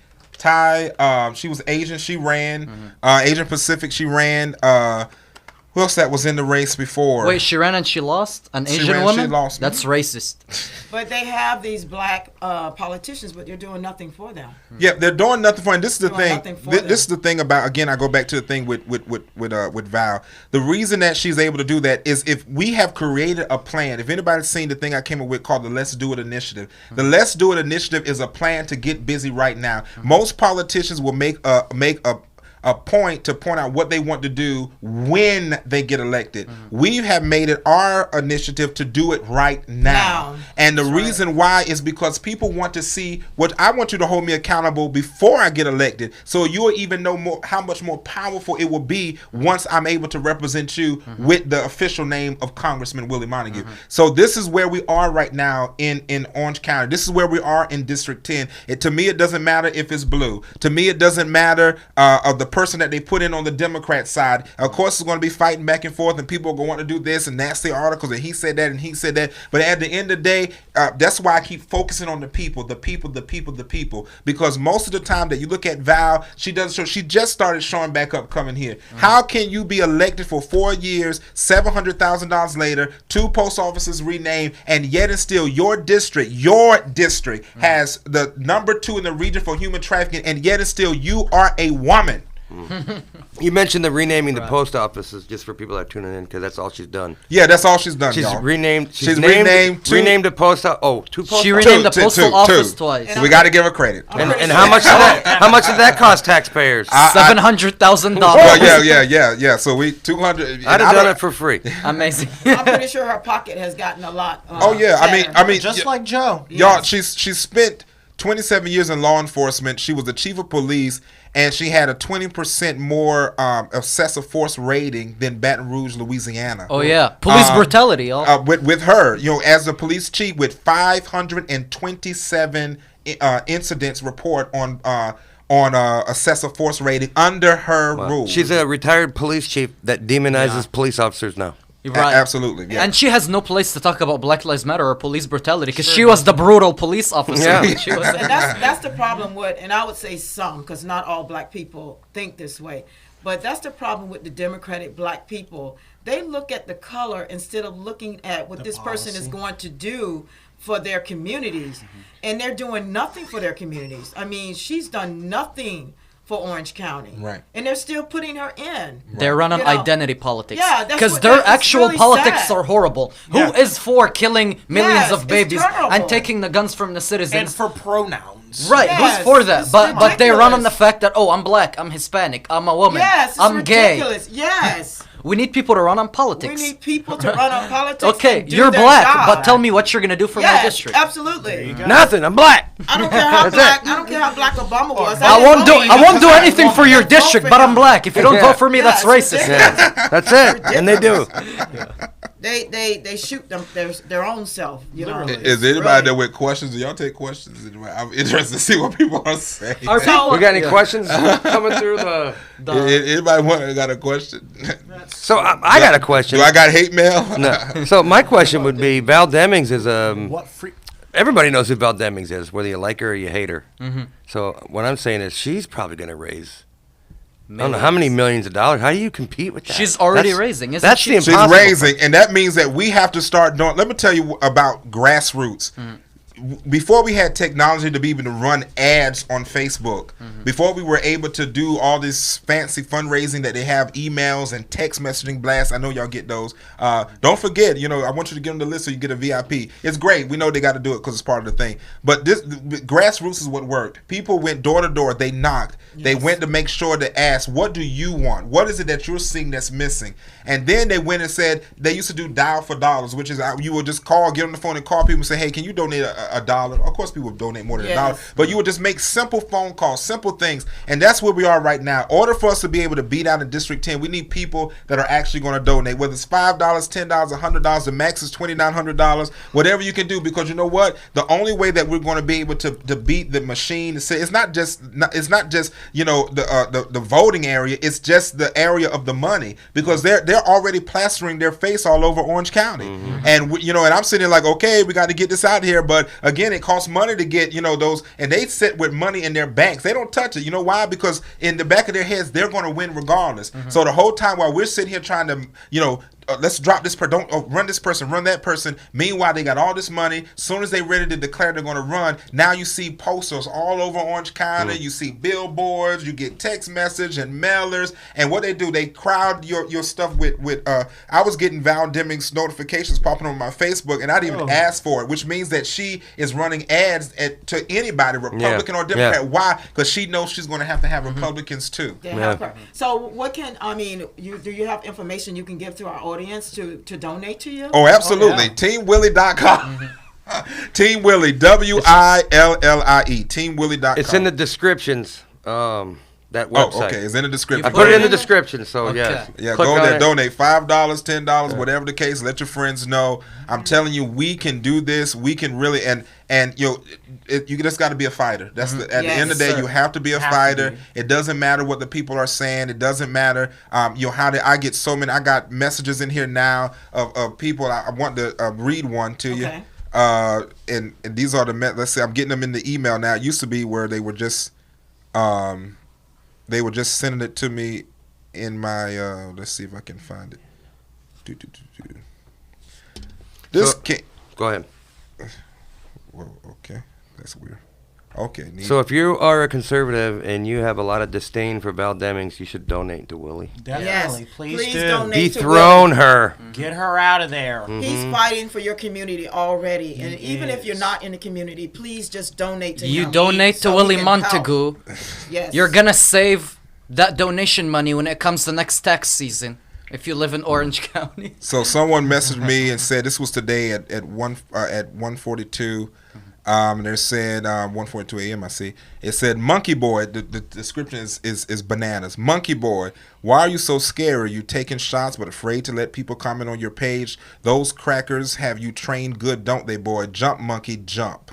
She was Asian. She ran. Asian Pacific. She ran. Who else that was in the race before? Wait, she ran and she lost? An She Asian ran, woman? she lost. That's racist. But they have these black politicians, but they're doing nothing for them. Yeah, they're doing nothing for. And this is the Doing thing. nothing for This is the thing about. Again, I go back to the thing with Val. The reason that she's able to do that is if we have created a plan. If anybody's seen the thing I came up with called the Let's Do It Initiative, the Let's Do It Initiative is a plan to get busy right now. Most politicians will make a point to point out what they want to do when they get elected. We have made it our initiative to do it right now. And the reason why is because people want to see what I want you to hold me accountable before I get elected. So you'll even know more how much more powerful it will be once I'm able to represent you with the official name of Congressman Willie Montague. So this is where we are right now in Orange County. This is where we are in District 10. To me, it doesn't matter if it's blue. To me, it doesn't matter of the person that they put in on the Democrat side. Of course, it's going to be fighting back and forth, and people are going to want to do this and nasty articles, and he said that and he said that. But at the end of the day, that's why I keep focusing on the people, because most of the time that you look at Val, she doesn't show. She just started showing back up coming here. How can you be elected for 4 years, $700,000 later, 2 post offices renamed, and yet and still your district has the number 2 in the region for human trafficking, and yet and still you are a woman. You mentioned the renaming the post offices, just for people that are tuning in, because that's all she's done. Yeah, that's all she's done, She's y'all. renamed. She's renamed two- renamed a post. 2 post. She offices? renamed the postal office twice. So we got to give her credit. And how much did that? How much did that cost taxpayers? $700,000. Well, yeah. So we 200. I'd have done it for free. Amazing. I'm pretty sure her pocket has gotten a lot. Oh yeah, fatter. I mean, Just like Joe. y'all, she spent 27 years in law enforcement. She was the chief of police, and she had a 20% more excessive force rating than Baton Rouge, Louisiana. Oh yeah, police brutality, y'all. With her, as the police chief, with 527 incidents report on excessive force rating under her rule. She's a retired police chief that demonizes police officers now. Right. Absolutely. Yeah. And she has no place to talk about Black Lives Matter or police brutality because she was the brutal police officer. Yeah. She was, And that's the problem with, and I would say some, because not all black people think this way, but that's the problem with the Democratic black people. They look at the color instead of looking at what this person is going to do for their communities. And they're doing nothing for their communities. I mean, she's done nothing for Orange County. Right. And they're still putting her in. they run on You know, identity politics. Yeah, that's because what- their that's actual really politics sad. are horrible. Yeah. Who is for killing millions Yes, of it's babies terrible. and taking the guns from the And citizens? for pronouns. Right, Yes, who's for that? it's But they run on the ridiculous. fact that, oh, I'm black, I'm Hispanic, I'm a woman, Yes, it's I'm gay. ridiculous. Yes. We need people to run on We politics. need people to run on politics. Okay, and do you're their black, job. but tell me what you're gonna do for my Yes, district. absolutely. Nothing. I'm black. I don't care how That's black. it. I don't care how black Obama was. I won't do. I won't do anything for your Vote district, for but I'm him. black. If you don't Yeah. vote for me, that's Yeah, it's racist. Yeah, that's it. And they do. They shoot them their own self. You know. Literally. Is It's anybody really- there with questions? Do y'all take questions? I'm interested to see what people are saying. Our people- We got any Yeah. questions coming through the? Anybody got a question? So I got a question. Do I got hate mail? No. So my question would be, Val Demings is What free? everybody knows who Val Demings is, whether you like her or you hate her. Mm-hmm. So what I'm saying is, she's probably going to raise. I don't know how many millions of dollars. How do you compete with that? She's already That's- raising, isn't That's she? the She's impossible. raising, and that means that we have to start doing. Let me tell you about grassroots. Before we had technology to be able to run ads on Facebook, before we were able to do all this fancy fundraising that they have emails and text messaging blasts. I know y'all get those. Don't forget, I want you to get on the list so you get a VIP. It's great. We know they got to do it because it's part of the thing. But this grassroots is what worked. People went door to door. They knocked. They went to make sure to ask, what do you want? What is it that you're seeing that's missing? And then they went and said, they used to do dial for dollars, which is you would just get on the phone and call people and say, hey, can you donate a dollar? Of course, people would donate more than a dollar. Yes. But you would just make simple phone calls, simple things. And that's where we are right now. In order for us to be able to beat out in District 10, we need people that are actually going to donate, whether it's $5, $10, $100, the max is $2,900, whatever you can do. Because you know what? The only way that we're going to be able to beat the machine, it's not just the voting area. It's just the area of the money, because they're already plastering their face all over Orange County. And and I'm sitting there like, okay, we got to get this out here. But again, it costs money to get those, and they sit with money in their banks. They don't touch it. You know why? Because in the back of their heads, they're going to win regardless. So the whole time while we're sitting here trying to let's drop this person, don't run this person, run that person. Meanwhile, they got all this money. Soon as they ready to declare they're going to run, now you see posters all over Orange County. You see billboards. You get text message and mailers. And what they do, they crowd your stuff with. I was getting Val Demings notifications popping on my Facebook, and I didn't even ask for it, which means that she is running ads to anybody, Republican or Democrat. Yeah. Why? Because she knows she's going to have Republicans too. So what do you have information you can give to our audience to donate to you? Oh, absolutely. TeamWillie.com. Team Willie, WILLIE. TeamWillie.com. It's in the descriptions. That website. Oh, okay. It's in the description. I put it in the description, so Okay. yes. Yeah, Click go on there, it. donate $5, $10, whatever the case. Let your friends know. I'm telling you, we can do this. We can really, and you just got to be a fighter. That's at the end of the day, you have to be a fighter. It doesn't matter what the people are saying. It doesn't matter. I get so many. I got messages in here now of people. I want to read one to you. And these are let's say I'm getting them in the email now. It used to be where they were just sending it to me in my let's see if I can find it. This can't. Go ahead. Well, okay, that's weird. Okay. Neat. So if you are a conservative and you have a lot of disdain for Val Demings, you should donate to Willie. Definitely, Yes, please, please do. donate. Dethrone her. Get her out of there. He's fighting for your community already, and He even if you're is. not in the community, please just donate to him. You donate to so he Willie can help. Montague, Yes. you're gonna save that donation money when it comes to next tax season. If you live in Orange County. So someone messaged me and said this was today at 1:42. And they said 1:42 a.m. I see. It said, "Monkey boy." The description is bananas. Monkey boy, why are you so scary? You taking shots but afraid to let people comment on your page? Those crackers have you trained good, don't they, boy? Jump, monkey, jump.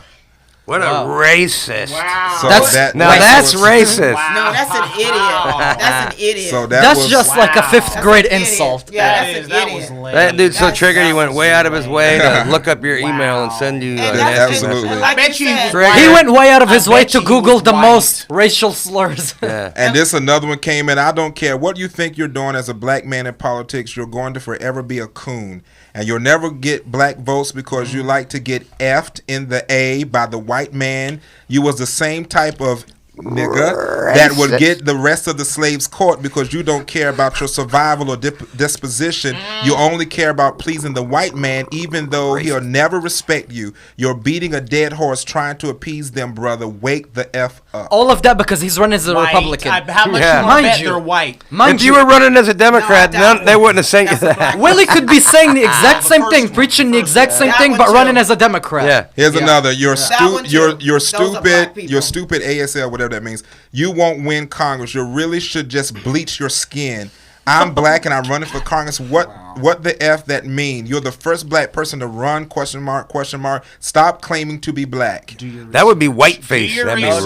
What Wow. a racist. Wow. So That's- That's was- racist. No, that's an idiot. That's an idiot. So that That's was, just like a Wow. fifth That's grade an idiot. insult. Yeah, That that's is- an that idiot. was lame. That dude's so That's- triggered he that went was way out of his way to look up your email and Wow. send you And a that's nasty absolutely. message. Like I bet you you said, was Right. He went way out of I his way bet to you Google was the white. most racial slurs. Yeah. And this another one came in. I don't care what you think you're doing as a black man in politics. You're going to forever be a coon. And you'll never get black votes because you like to get effed in the A by the white man. You was the same type of nigga, that would get the rest of the slaves caught because you don't care about your survival or disposition. You only care about pleasing the white man, even though he'll never respect you. You're beating a dead horse trying to appease them, brother. Wake the F up. All of that because he's running as a White. Republican. How much Yeah. you Mind bet you. they're white? Mind If you were running as a Democrat, No, I doubt they it. wouldn't have sent you That's a black that. Willie could be saying the exact the same first thing, one. preaching the exact same That thing, one but too. running as a Democrat. Yeah. Here's Yeah. another. You're That one too. You're Those are black people. You're stupid ASL, whatever that means. You won't win Congress. You really should just bleach your skin. I'm black and I'm running for Congress. What the F that mean? You're the first black person to run, question mark, question mark. Stop claiming to be black. That would be whiteface. Do your That'd be research.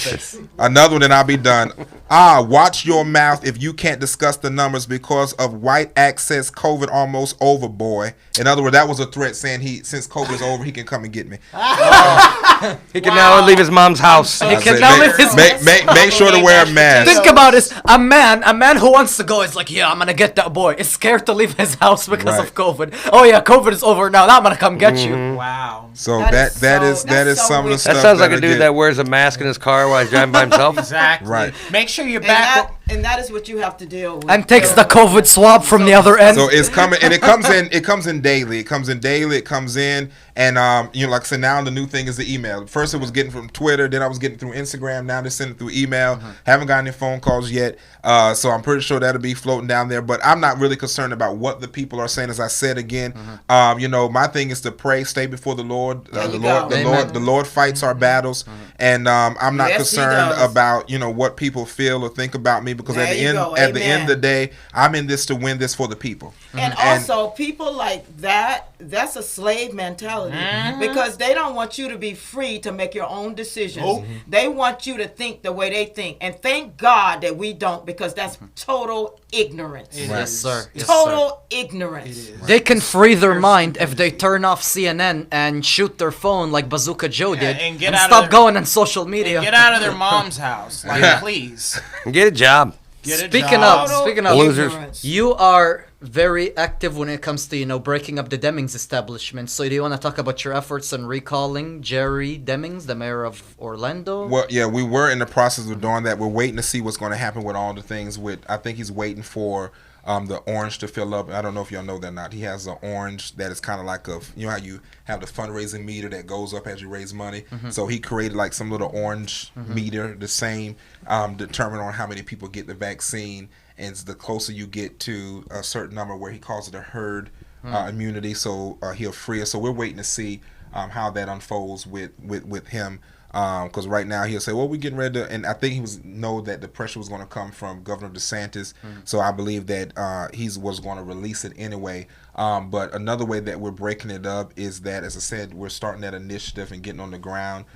racist. Another one and I'll be done. Watch your mouth if you can't discuss the numbers because of white access. COVID almost over, boy. In other words, that was a threat saying since COVID is over, he can come and get me. He can now leave his mom's house. He I can said, now make, live his make sure to wear a mask. Think about this. A man who wants to go is like, yeah, I'm gonna get that boy. Is scared to leave his house because Right. of COVID. Oh yeah, COVID is over now. Now I'm gonna come get you. Wow. So That that is is so some of the wicked. stuff. That sounds like a that'll dude get- that wears a mask in his car while he's driving by himself. Exactly. Right. Make sure you're And back. that is what you have to deal with. And takes the COVID swab from the other end. So it's coming, and it comes in. It comes in daily. It comes in daily. It comes in, and like I said, now the new thing is the email. First, it was getting from Twitter. Then I was getting through Instagram. Now they're sending it through email. Haven't gotten any phone calls yet. So I'm pretty sure that'll be floating down there. But I'm not really concerned about what the people are saying. As I said again, my thing is to pray, stay before the Lord. There The you Lord, go. the Amen. Lord, the Lord fights our battles, and I'm not Yes, he concerned does. about what people feel or think about me because There at the you end, go. at the end of the Amen. day, I'm in this to win this for the people. And also, people like that's a slave mentality because they don't want you to be free to make your own decisions. They want you to think the way they think. And thank God that we don't because that's total ignorance. Yes, sir. Yes, Total ignorance. They can free their mind if they turn off CNN and shoot their phone like Bazooka Joe did, and and, get out of stop their- going on social media. Get out of their mom's house. Like, please. Get a job. Get a Speaking job. Speaking of Losers. ignorance. You are very active when it comes to breaking up the Demings establishment. So do you want to talk about your efforts on recalling Jerry Demings, the mayor of Orlando? Well, yeah, we were in the process of doing that. We're waiting to see what's going to happen with all the things. I think he's waiting for the orange to fill up. I don't know if y'all know that or not. He has an orange that is kind of like how you have the fundraising meter that goes up as you raise money. So he created like some little orange meter, the same, determined on how many people get the vaccine. And the closer you get to a certain number, where he calls it a herd immunity, so he'll free us. So we're waiting to see how that unfolds with him. Because right now he'll say, well, we're getting ready to, and I think he know that the pressure was going to come from Governor DeSantis. So I believe that he was going to release it anyway. But another way that we're breaking it up is that, as I said, we're starting that initiative and getting on the ground.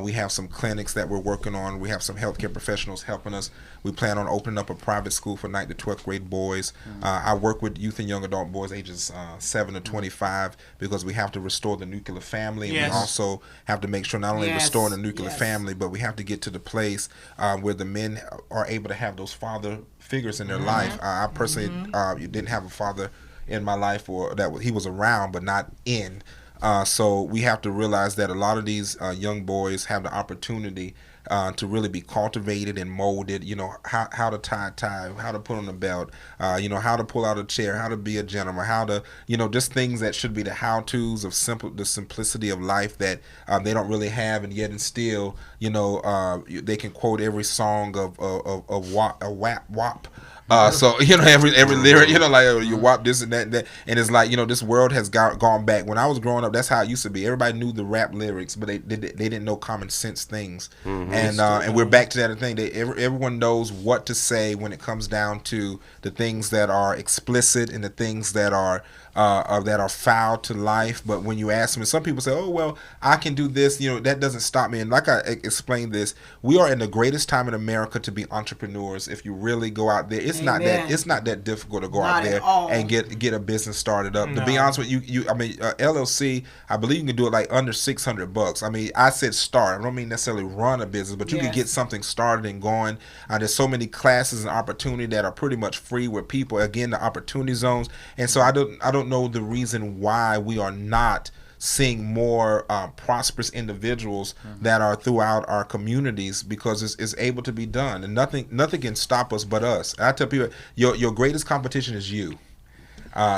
We have some clinics that we're working on. We have some healthcare professionals helping us. We plan on opening up a private school for 9th to 12th grade boys. I work with youth and young adult boys ages 7 to 25 because we have to restore the nuclear family. And Yes. we also have to make sure not only Yes. restoring the nuclear Yes. family, but we have to get to the place where the men are able to have those father figures in their life. I personally didn't have a father in my life, or that he was around but not in. So we have to realize that a lot of these young boys have the opportunity to really be cultivated and molded. How to tie a tie, how to put on a belt, how to pull out a chair, how to be a gentleman, how to, just things that should be the how-tos of the simplicity of life that they don't really have, and yet and still, they can quote every song of WAP. So every lyric, you whop this and that, and it's like this world has gone back. When I was growing up, that's how it used to be. Everybody knew the rap lyrics, but they didn't know common sense things. And we're back to that thing. Everyone knows what to say when it comes down to the things that are explicit and the things that are foul to life. But when you ask them, and some people say, "Oh well, I can do this," that doesn't stop me. And like I explained this, we are in the greatest time in America to be entrepreneurs. If you really go out there, it's not that difficult to go Not out there at all. and get a business started up. To No. be honest with you, LLC, I believe you can do it like under $600. I mean, I said start. I don't mean necessarily run a business, but you can Yes. get something started and going. There's so many classes and opportunity that are pretty much free where people, again, the opportunity zones. And so I don't know the reason why we are not seeing more prosperous individuals that are throughout our communities because it's able to be done, and nothing can stop us but us. And I tell people, your greatest competition is you.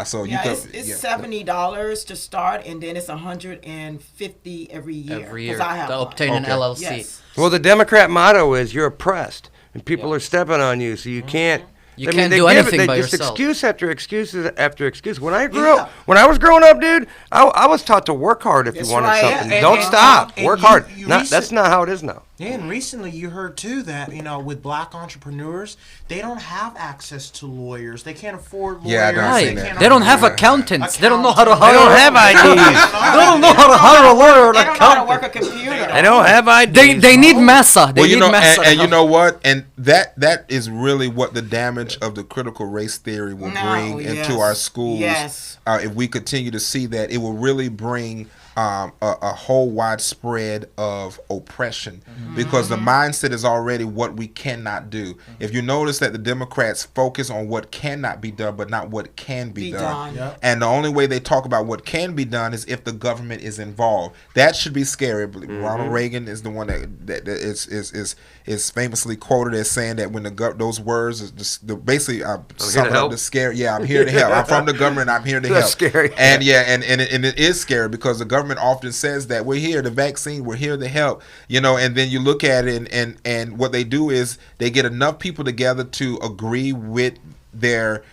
So you Yeah, can, it's yeah. $70 to start, and then it's $150 every year. Every year 'Cause I have to one. obtain an Okay. LLC. Yes. Well, the Democrat motto is you're oppressed, and people are stepping on you, so you can't. You can't do anything by just yourself. excuse after excuses after excuse. When I was growing up, dude, I was taught to work hard if That's you wanted right. something. Yeah, Don't and- stop. and Work you- hard. you That's not how it is now. Yeah, and recently you heard too that with black entrepreneurs, they don't have access to lawyers. They can't afford lawyers. Yeah, I know, I've Right. seen that. They don't have Yeah. accountants. They don't know how to They hire. don't have IDs. They don't know how to hire a lawyer or an They don't know how to accountant. work a computer. They don't have IDs. They need massa. They Well, you need know, massa. and you know what, and that is really what the damage of the critical race theory will bring into our schools. Yes. If we continue to see that, it will really bring a whole widespread of oppression because the mindset is already what we cannot do. If you notice that the Democrats focus on what cannot be done, but not what can be done. Yep. And the only way they talk about what can be done is if the government is involved. That should be scary. Ronald Reagan is the one that is famously quoted as saying that when those words is just basically sum it up to scare. Yeah, I'm here to help. I'm from the government. I'm here to help. That's scary. And yeah, and it is scary because the government often says that we're here, the vaccine, we're here to help. And then you look at it and what they do is they get enough people together to agree with their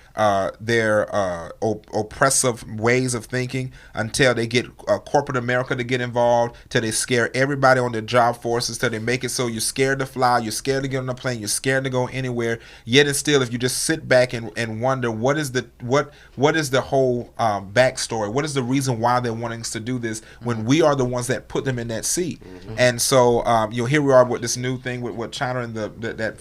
oppressive ways of thinking until they get corporate America to get involved, till they scare everybody on their job forces, till they make it so you're scared to fly, you're scared to get on a plane, you're scared to go anywhere. Yet and still, if you just sit back and wonder what is the whole backstory, what is the reason why they're wanting us to do this when we are the ones that put them in that seat. And so here we are with this new thing with China and that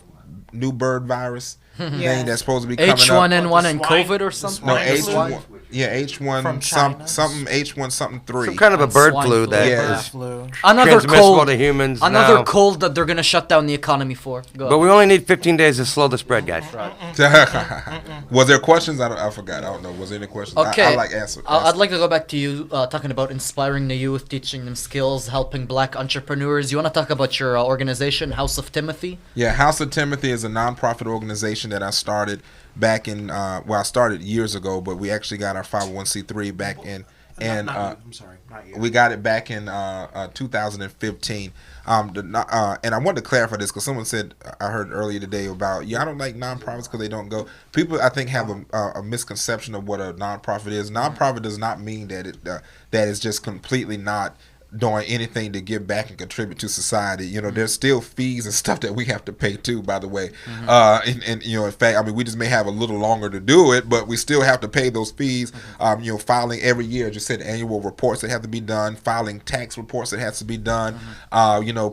new bird virus thing that's supposed to be coming up. H1N1 and Swine- COVID or the something. No, swine flu? H1. Yeah, H1 From China? something H1 something 3. Some kind of a bird Swine flu flu. that Yeah. is Flu. Another transmissible cold. to humans Another now. cold that they're gonna shut down the economy for. Go But we only need 15 days to slow the spread, guys. Was there questions? I forgot. I don't know. Was there any questions? Okay. I like answer. I'd like to go back to you talking about inspiring the youth, teaching them skills, helping black entrepreneurs. You want to talk about your organization, House of Timothy? Yeah, House of Timothy is a nonprofit organization that I started back in. I started years ago, but we actually got our 501c3 back in. And Not you. I'm sorry, not you. we got it back in 2015. And I wanted to clarify this because someone said, I heard earlier today about, I don't like nonprofits because they don't go. People, I think, have a misconception of what a nonprofit is. Nonprofit does not mean that that is just completely not doing anything to give back and contribute to society. There's still fees and stuff that we have to pay too, by the way. And in fact, we just may have a little longer to do it, but we still have to pay those fees. Filing every year, just said annual reports that have to be done, filing tax reports that has to be done.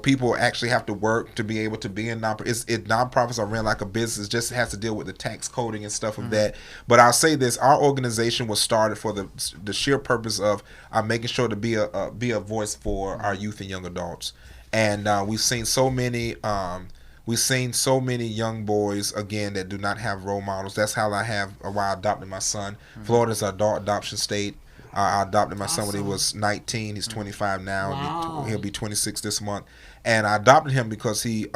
People actually have to work to be able to be in nonprofits. Nonprofits are ran like a business, just has to deal with the tax coding and stuff of that. But I'll say this, our organization was started for the sheer purpose of making sure to be a voice for our youth and young adults. And we've seen so many young boys again that do not have role models. That's how why I adopted my son. Florida's our adult adoption state. I adopted my son when he was 19. He's 25 now. Wow. He'll be 26 this month. And I adopted him because he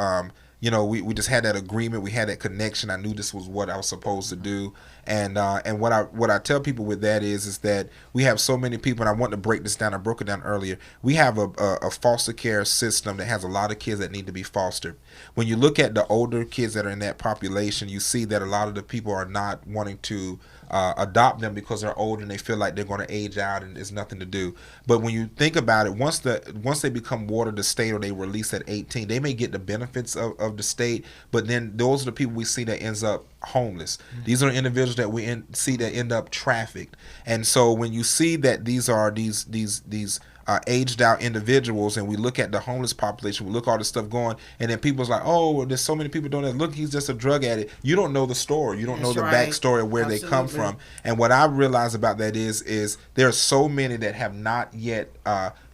we just had that agreement. We had that connection. I knew this was what I was supposed to do. And what I tell people with that is that we have so many people, and I want to break this down. I broke it down earlier. We have a foster care system that has a lot of kids that need to be fostered. When you look at the older kids that are in that population, you see that a lot of the people are not wanting to adopt them because they're older and they feel like they're going to age out and there's nothing to do. But when you think about it, once they become ward of the state or they release at 18, they may get the benefits of the state, but then those are the people we see that ends up homeless. These are individuals that we see that end up trafficked. And so when you see that these are these aged out individuals, and we look at the homeless population, we look all this stuff going, and then people's like, oh, there's so many people doing that. Look, he's just a drug addict. You don't know the story. You don't know the backstory of where they come from. And what I realize about that is there are so many that have not yet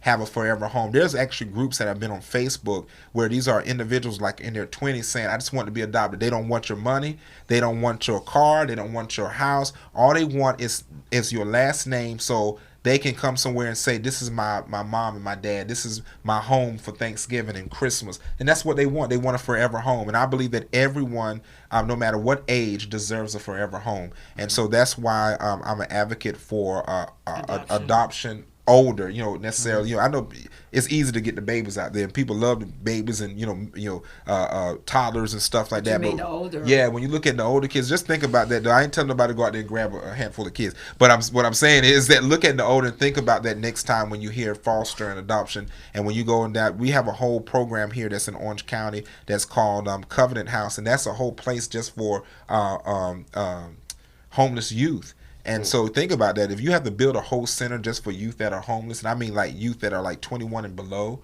have a forever home. There's actually groups that have been on Facebook where these are individuals like in their 20s saying, I just want to be adopted. They don't want your money. They don't want your car. They don't want your house. All they want is your last name, so they can come somewhere and say, this is my mom and my dad. This is my home for Thanksgiving and Christmas. And that's what they want. They want a forever home. And I believe that everyone, no matter what age, deserves a forever home. And so that's why I'm an advocate for adoption older, necessarily. I know it's easy to get the babies out there, and people love the babies and toddlers and stuff like that. You mean but the older? yeah, when you look at the older kids, just think about that. Though I ain't telling nobody to go out there and grab a handful of kids, but what I'm saying is that look at the older and think about that next time when you hear foster and adoption, and when you go in that, we have a whole program here that's in Orange County that's called Covenant House, and that's a whole place just for homeless youth. And so think about that. If you have to build a whole center just for youth that are homeless, and I mean like youth that are like 21 and below,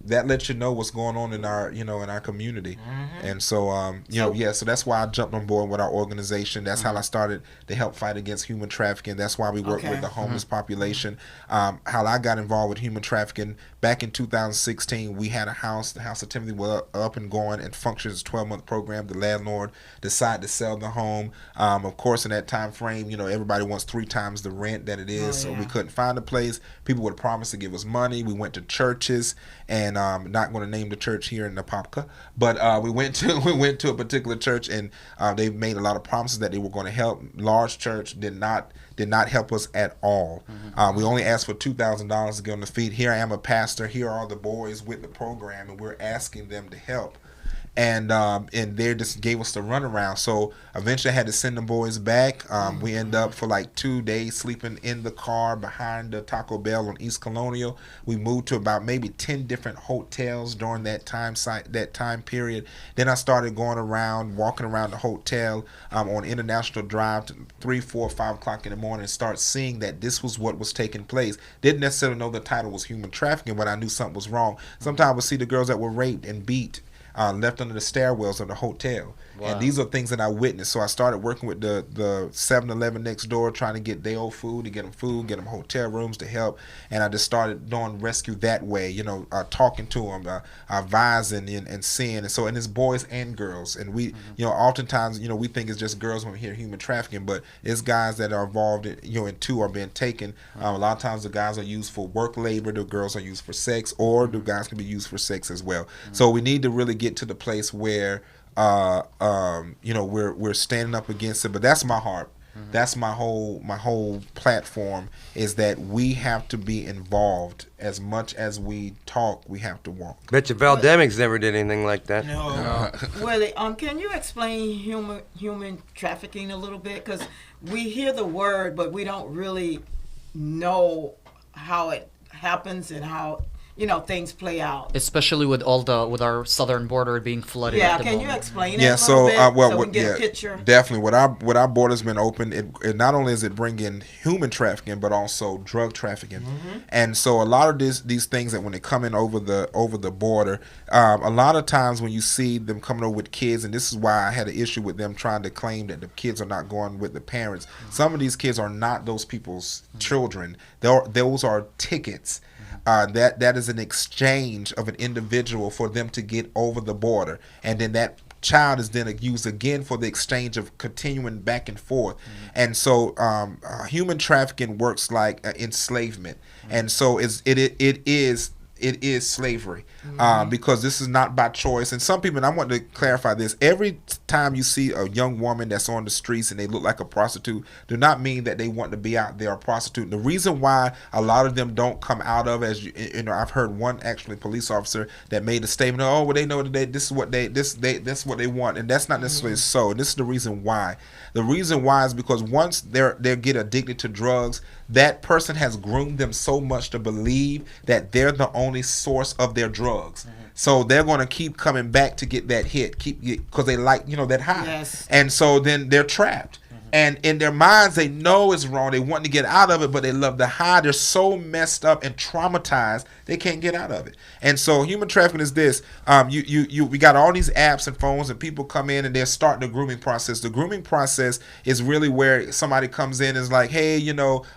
that lets you know what's going on in our, in our community. And so, so that's why I jumped on board with our organization. That's how I started to help fight against human trafficking. That's why we work with the homeless population. How I got involved with human trafficking back in 2016, we had a house, the House of Timothy, was up and going and functions as a 12-month program. The landlord decided to sell the home. Of course, in that time frame, everybody wants 3 times the rent that it is. So we couldn't find a place. People would promise to give us money. We went to churches, and not going to name the church here in Apopka, but we went to a particular church, and they made a lot of promises that they were going to help. Large church did not help us at all. We only asked for $2,000 to get on the feet. Here I am, a pastor. Here are the boys with the program, and we're asking them to help. And they just gave us the runaround. So eventually I had to send the boys back. We ended up for like 2 days sleeping in the car behind the Taco Bell on East Colonial. We moved to about maybe 10 different hotels during that time period. Then I started going around, walking around the hotel on International Drive to 3, 4, 5 o'clock in the morning and start seeing that this was what was taking place. Didn't necessarily know the title was human trafficking, but I knew something was wrong. Sometimes I would see the girls that were raped and beat, left under the stairwells of the hotel. Wow. And these are things that I witnessed. So I started working with the 7-Eleven next door, trying to get their old food, to get them hotel rooms to help. And I just started doing rescue that way, talking to them, advising and seeing. And so, and it's boys and girls. And we, oftentimes, we think it's just girls when we hear human trafficking, but it's guys that are involved in, two are being taken. A lot of times the guys are used for work labor, the girls are used for sex, or the guys can be used for sex as well. So we need to really get to the place where we're standing up against it. But that's my heart. That's my whole platform, is that we have to be involved. As much as we talk, we have to walk. Bet you Val Demings never did anything like that. No. Willie, can you explain human trafficking a little bit? Because we hear the word, but we don't really know how it happens and how things play out. Especially with with our southern border being flooded. Yeah, at the can moment. you explain it? Yeah, a so little bit, well, so we can get a picture. Definitely. What our border's been open, it not only is it bringing human trafficking, but also drug trafficking. And so a lot of these things that when they come in over the border, a lot of times when you see them coming over with kids, and this is why I had an issue with them trying to claim that the kids are not going with the parents. Some of these kids are not those people's children. Those are tickets. That is an exchange of an individual for them to get over the border, and then that child is then used again for the exchange of continuing back and forth. And so human trafficking works like enslavement, and so it is slavery, because this is not by choice. And some people, and I want to clarify this, every time you see a young woman that's on the streets and they look like a prostitute, do not mean that they want to be out there a prostitute. The reason why a lot of them don't come out of, as I've heard one actually police officer that made a statement, oh, well, they know that this is what that's what they want, and that's not necessarily so. And this is the reason why. The reason why is because once they get addicted to drugs, that person has groomed them so much to believe that they're the only source of their drugs. So they're going to keep coming back to get that hit, because they like, that high. Yes. And so then they're trapped. And in their minds, they know it's wrong. They want to get out of it, but they love the high. They're so messed up and traumatized, they can't get out of it. And so human trafficking is this. We got all these apps and phones, and people come in and they're starting the grooming process. The grooming process is really where somebody comes in and is like, hey,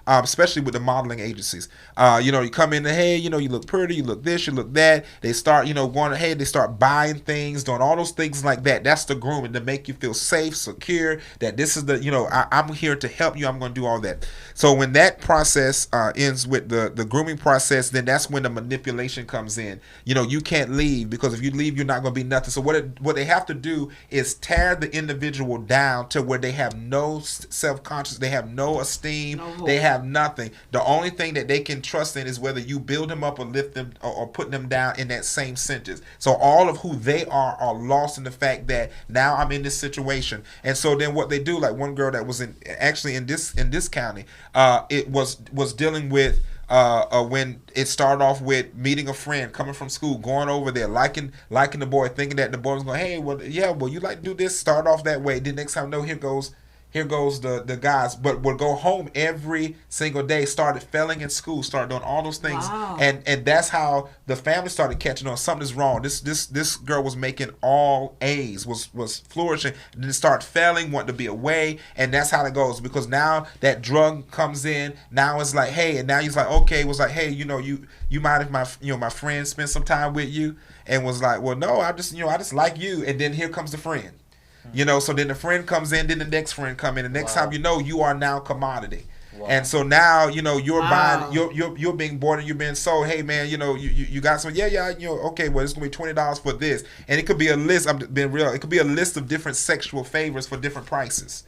especially with the modeling agencies, you come in and, hey, you look pretty, you look this, you look that. They start, going, hey, they start buying things, doing all those things like that. That's the grooming, to make you feel safe, secure, that this is the, I'm here to help you. I'm going to do all that. So when that process ends with the grooming process, then that's when the manipulation comes in. You can't leave, because if you leave, you're not going to be nothing. So what they have to do is tear the individual down to where they have no self-conscious, they have no esteem, they have nothing. The only thing that they can trust in is whether you build them up or lift them or put them down in that same sentence. So all of who they are lost in the fact that now I'm in this situation. And so then what they do, like one girl that was in this county, it was dealing with when it started off with meeting a friend, coming from school, going over there, liking the boy, thinking that the boy was going, hey, well, you like to do this, start off that way. Then next time, no, here goes the guys, but would go home every single day, started failing in school, started doing all those things. Wow. And that's how the family started catching on. Something's wrong. This girl was making all A's, was flourishing, and then started failing, wanting to be away, and that's how it goes, because now that drug comes in, now it's like, hey, and now he's like, okay, it was like, hey, you mind if my friend spend some time with you? And was like, well, no, I just like you. And then here comes the friend. So then the friend comes in, then the next friend come in, the next time you are now commodity. Wow. And so now, you're buying, you're being bought and you're being sold. Hey man, you got some, okay, well, it's gonna be $20 for this, and it could be a list. I'm being real. It could be a list of different sexual favors for different prices.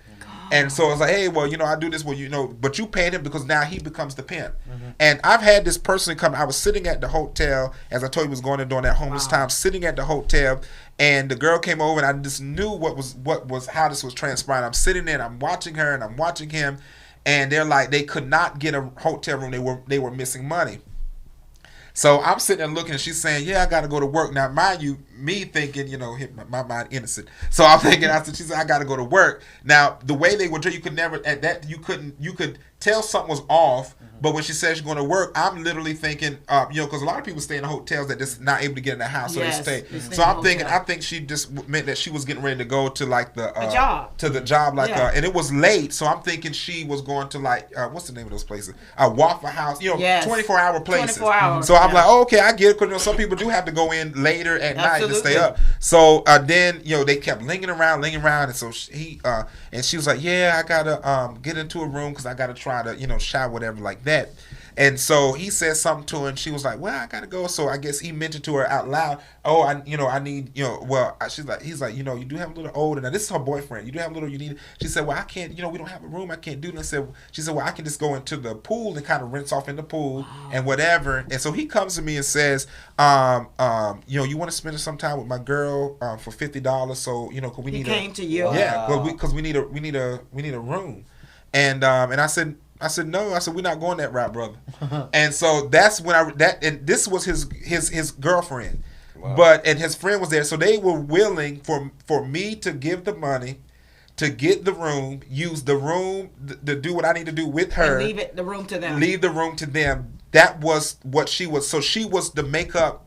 And so it's like, hey, well, I do this, well, but you paid him because now he becomes the pimp. And I've had this person come. I was sitting at the hotel, as I told you, was going and doing that homeless time, sitting at the hotel, and the girl came over, and I just knew what was how this was transpiring. I'm sitting there, and I'm watching her, and I'm watching him, and they're like, they could not get a hotel room. They were missing money. So I'm sitting there looking, and she's saying, yeah, I got to go to work. Now, mind you, me thinking, my mind innocent. So I'm thinking, she said, I got to go to work. Now, the way they would, you could never, at that, you could tell something was off, but when she says she's going to work, I'm literally thinking, because a lot of people stay in hotels that just not able to get in the house, so they stay. So I'm thinking, I think she just meant that she was getting ready to go to like the job. To the job, and it was late, so I'm thinking she was going to like, what's the name of those places? A Waffle House, 24-hour places. 24 hours. So I'm like, oh, okay, I get it, because some people do have to go in later at night to stay up. So then, they kept lingering around, and so she was like, yeah, I gotta get into a room because I gotta try to, shower, whatever like that. And so he said something to her, and she was like, well, I gotta go. So I guess he mentioned to her out loud, oh, I need, he's like, you do have a little older. Now this is her boyfriend. You do have a little, you need. She said, well, I can't, we don't have a room. I can't do this. She said, well, I can just go into the pool and kind of rinse off in the pool and whatever. And so he comes to me and says, you want to spend some time with my girl for $50. So, cause we need. He came to you. Yeah, because we need a room. And I said no. I said, we're not going that route, brother. And so that's when and this was his girlfriend. Wow. And his friend was there, so they were willing for me to give the money, to get the room, use the room to do what I need to do with her, and leave the room to them. Leave the room to them. That was what she was. So she was the makeup,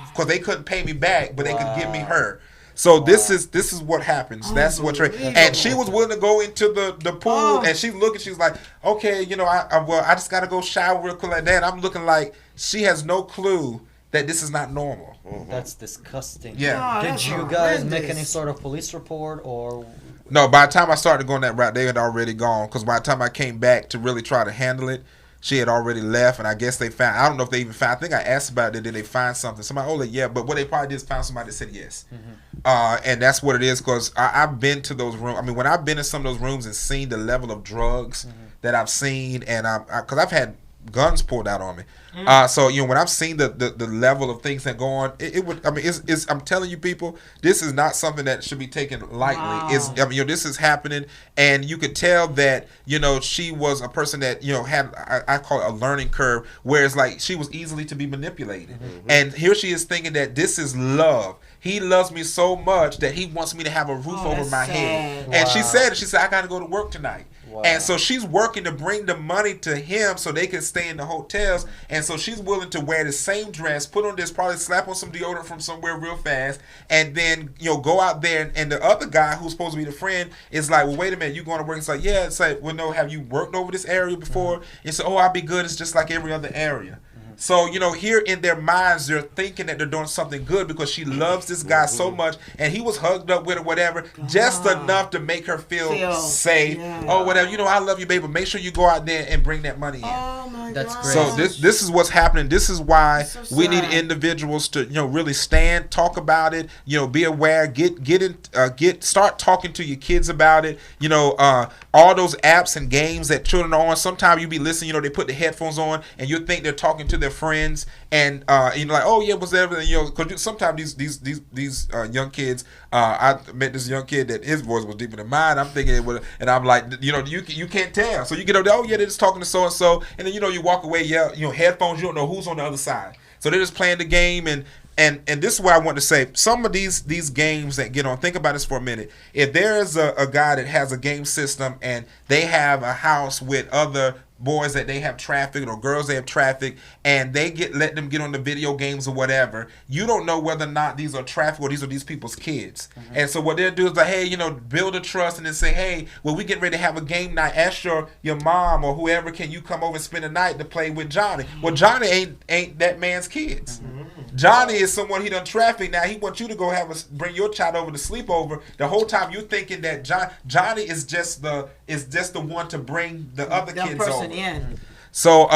because they couldn't pay me back, but they could give me her. So this is what happens. That's what and she was willing to go into the pool, and she's looking. She's like, okay, I just gotta go shower real quick like that. I'm looking like she has no clue that this is not normal. That's disgusting. Yeah. Did you guys make any sort of police report or? No. By the time I started going that route, they had already gone. Because by the time I came back to really try to handle it, she had already left, and I guess they found. I don't know if they even found. I think I asked about it. Did they find something? Somebody, yeah, but what they probably did is found somebody that said yes. And that's what it is. Because I've been to those rooms. I mean, when I've been in some of those rooms and seen the level of drugs that I've seen, and because I've had guns pulled out on me. So when I've seen the level of things that go on, it would. I mean, it's. I'm telling you, people, this is not something that should be taken lightly. Wow. This is happening, and you could tell that she was a person that had I call it a learning curve, whereas like she was easily to be manipulated, and here she is thinking that this is love. He loves me so much that he wants me to have a roof over my head. Wow. And she said, I got to go to work tonight. Wow. And so she's working to bring the money to him so they can stay in the hotels. And so she's willing to wear the same dress, put on this, probably slap on some deodorant from somewhere real fast, and then go out there. And the other guy who's supposed to be the friend is like, well, wait a minute, you going to work? It's like, yeah. It's like, well, no, have you worked over this area before? And so, oh, I'll be good. It's just like every other area. So, here in their minds, they're thinking that they're doing something good because she loves this guy so much, and he was hugged up with her, whatever, just enough to make her feel safe. yeah. Oh, whatever. I love you, baby. But make sure you go out there and bring that money in. Oh my That's God. great. So this is what's happening. This is why So we need sad. individuals to really stand, talk about it. Be aware. Start talking to your kids about it. All those apps and games that children are on. Sometimes you be listening. They put the headphones on and you think they're talking to their friends, and like, oh yeah, what's that? Because sometimes these young kids. I met this young kid that his voice was deeper than mine. I'm thinking it would, and I'm like, you can't tell. So you get up there, oh yeah, they're just talking to so and so, and then you walk away, headphones, you don't know who's on the other side. So they're just playing the game, and this is what I want to say. Some of these games that get on, think about this for a minute. If there is a guy that has a game system and they have a house with other boys that they have trafficked or girls they have trafficked, and they let them get on the video games or whatever, you don't know whether or not these are trafficked or these are these people's kids. And so what they'll do is like, hey, build a trust and then say, hey, well, we get ready to have a game night. Ask your mom or whoever, can you come over and spend the night to play with Johnny? Well, Johnny ain't that man's kids. Johnny is someone he done trafficked. Now he wants you to go bring your child over to sleep over. The whole time you're thinking that Johnny is just the one to bring the other That kids person over. in. So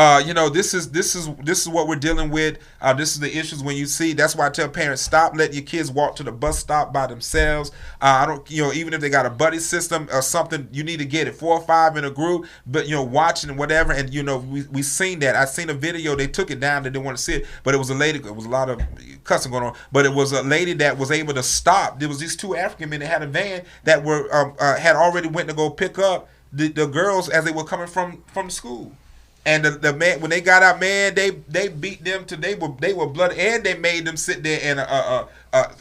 this is what we're dealing with. This is the issues when you see. That's why I tell parents, stop letting your kids walk to the bus stop by themselves. I don't, even if they got a buddy system or something, you need to get it 4 or 5 in a group. But watching and whatever, and we seen that. I seen a video. They took it down. They didn't want to see it, but it was a lady. It was a lot of cussing going on, but it was a lady that was able to stop. There was these 2 African men that had a van that were had already went to go pick up the girls as they were coming from school. And the man, when they got out, man, they beat them to they were bloody, and they made them sit there and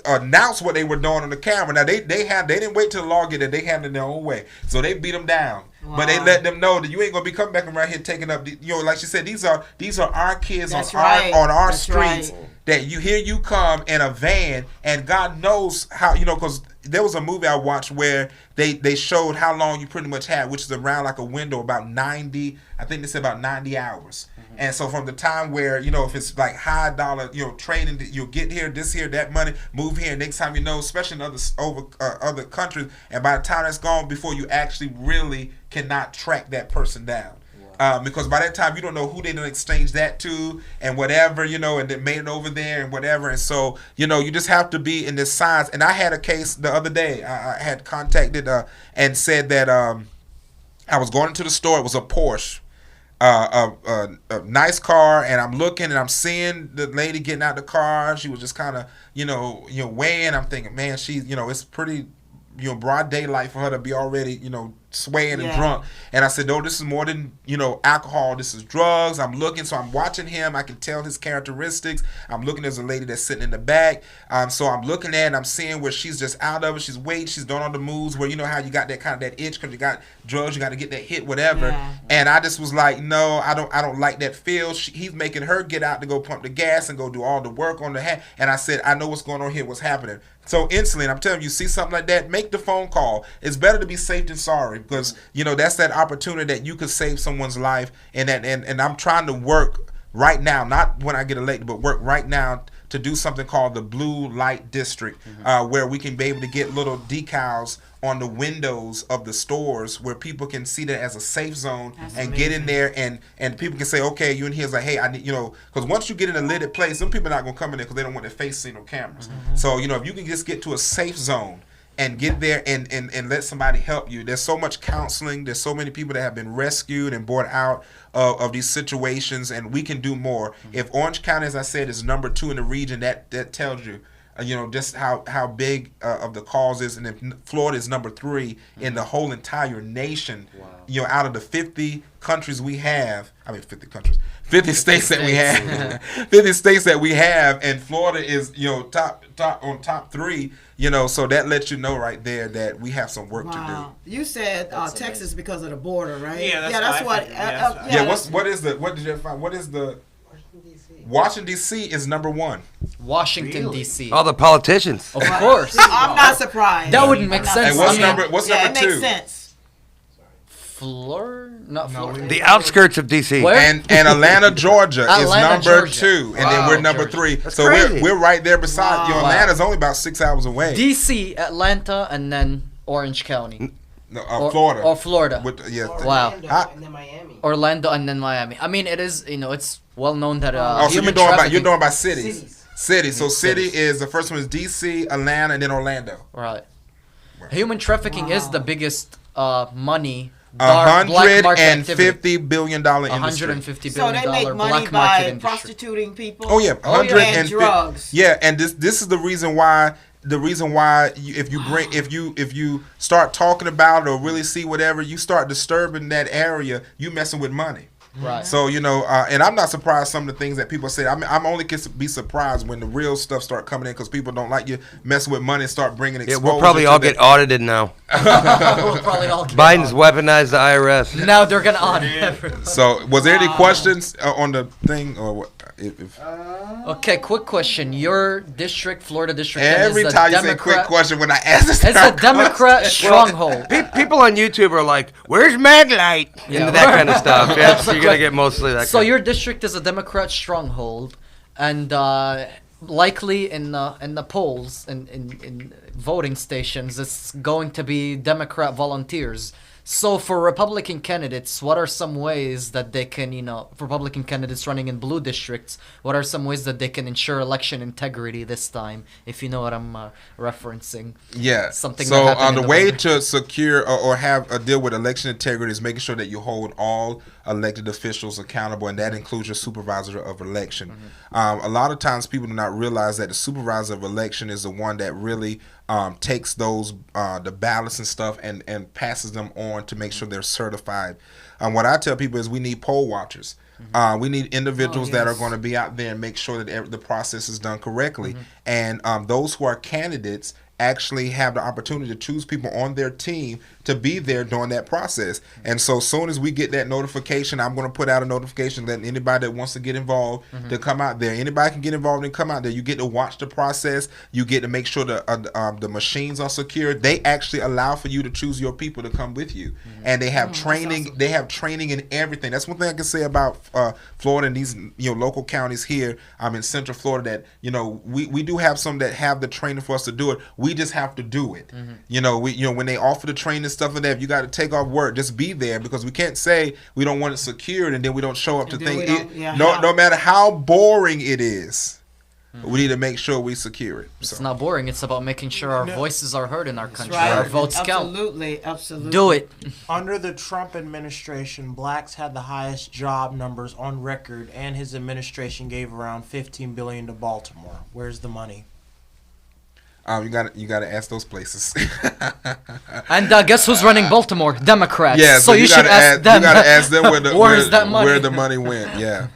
announce what they were doing on the camera. Now they didn't wait till the law get there. They handled it their own way, so they beat them down. Wow. But they let them know that you ain't gonna be coming back around here taking up. Like she said, these are our kids That's on right. our That's streets. right. That you come in a van, and God knows how, because there was a movie I watched where they showed how long you pretty much had, which is around like a window about 90, I think they said about 90 hours. Mm-hmm. And so from the time where, if it's like high dollar, trading, you'll get here, this here, that money, move here, and next time especially in other countries, and by the time that's gone, before you actually really cannot track that person down. Because by that time you don't know who they done exchange that to and whatever, and they made it over there and whatever. And so, you just have to be in this science. And I had a case the other day. I had contacted and said that I was going into the store. It was a Porsche, a nice car, and I'm looking and I'm seeing the lady getting out the car. She was just kind of, weighing. I'm thinking, man, she's, it's pretty, broad daylight for her to be already, swaying and drunk. And I said, no, this is more than alcohol. This is drugs. I'm looking, so I'm watching him. I can tell his characteristics. I'm looking. There's a lady that's sitting in the back. So I'm looking at and I'm seeing where she's just out of it. She's waiting. She's doing all the moves where how you got that kind of that itch because you got drugs. You got to get that hit, whatever. Yeah. And I just was like, no, I don't like that feel. He's making her get out to go pump the gas and go do all the work on the hand. And I said, I know what's going on here. What's happening? So instantly, I'm telling you, see something like that, make the phone call. It's better to be safe than sorry because, that's that opportunity that you could save someone's life. And I'm trying to work right now, not when I get elected, but work right now to do something called the Blue Light District, where we can be able to get little decals on the windows of the stores where people can see that as a safe zone. That's and amazing. get in there and people can say, okay, you in here is like, hey, I need, because once you get in a lit place, some people are not going to come in there because they don't want their face seen on cameras. So, if you can just get to a safe zone and get there and let somebody help you. There's so much counseling. There's so many people that have been rescued and brought out of these situations, and we can do more. If Orange County, as I said, is number 2 in the region, that tells you, just how big of the cause is. And if Florida is number 3 in the whole entire nation, out of the 50 countries we have, 50 states that we have, 50 states that we have, and Florida is, top 3, so that lets you know right there that we have some work to do. You said Texas because of the border, right? Yeah, that's what I figured. What did you find? What is the Washington D.C. is number 1. Washington, Really? D.C. All the politicians. Of course. I'm not surprised. That wouldn't make I'm not sense. And what's surprised. number It 2? makes sense. Not Florida. The outskirts of D.C. Where? And Atlanta, Georgia is Atlanta, number Georgia. 2, and then Wow, we're number Georgia. 3. So crazy. we're right there beside. You know, Wow. Atlanta's only about 6 hours away. DC, Atlanta, and then Orange County. No, Or- Florida. or Florida. Yeah. Wow. Orlando, I- and then Miami. Orlando and then Miami. I mean, it is, it's well known that Oh, so human you're trafficking. doing by cities. Cities. Cities. So city Cities. is the first one is DC, Atlanta, and then Orlando. Right. Human trafficking is the biggest money black market activity. $150 billion industry. $150 So billion they make money black market by industry. prostituting people. Oh yeah, Oh, yeah. 150 And drugs. Yeah, and this is the reason why. If you start talking about it or really see whatever, you start disturbing that area, you messing with money. Right. So and I'm not surprised some of the things that people say. I'm only can be surprised when the real stuff start coming in because people don't like you messing with money and start bringing Yeah, exposure. we'll probably to all that. get audited now. We'll probably all get Biden's on. weaponized the IRS. Now they're gonna audit everyone. So was there any questions on the thing or what? If Okay, quick question. Your district, Florida district, every is a time you say Democrat. quick question when I ask this, It's a Democrat stronghold. People on YouTube are like, "Where's Maglite?" Yeah. And that kind of stuff. Yeah, That's so a you're gonna que- get mostly that. So kind. your district is a Democrat stronghold, and likely in the polls in voting stations, it's going to be Democrat volunteers. So for Republican candidates, what are some ways that they can, for Republican candidates running in blue districts, what are some ways that they can ensure election integrity this time, if you know what I'm referencing? Yeah. Something so that happened the in way November. to secure or have a deal with election integrity is making sure that you hold all elected officials accountable, and that includes your supervisor of election. A lot of times people do not realize that the supervisor of election is the one that really takes those the ballots and stuff and passes them on to make sure they're certified. What I tell people is we need poll watchers. We need individuals that are going to be out there and make sure that the process is done correctly. And those who are candidates actually have the opportunity to choose people on their team to be there during that process. And so as soon as we get that notification, I'm going to put out a notification that anybody that wants to get involved to come out there. Anybody can get involved and come out there. You get to watch the process. You get to make sure the machines are secure. They actually allow for you to choose your people to come with you. And they have training. Awesome. They have training in everything. That's one thing I can say about Florida and these local counties here. I'm in Central Florida that we do have some that have the training for us to do it. We just have to do it. When they offer the training and stuff like that, if you got to take off work, just be there, because we can't say we don't want it secured and then we don't show up to things. No matter how boring it is, we need to make sure we secure it. It's not boring. It's about making sure our voices are heard in our country. Right. Our votes count. Absolutely. Do it. Under the Trump administration, blacks had the highest job numbers on record, and his administration gave around $15 billion to Baltimore. Where's the money? You got to ask those places. And guess who's running Baltimore? Democrats. Yeah, so you should ask them. You got to ask them where the money went. Yeah.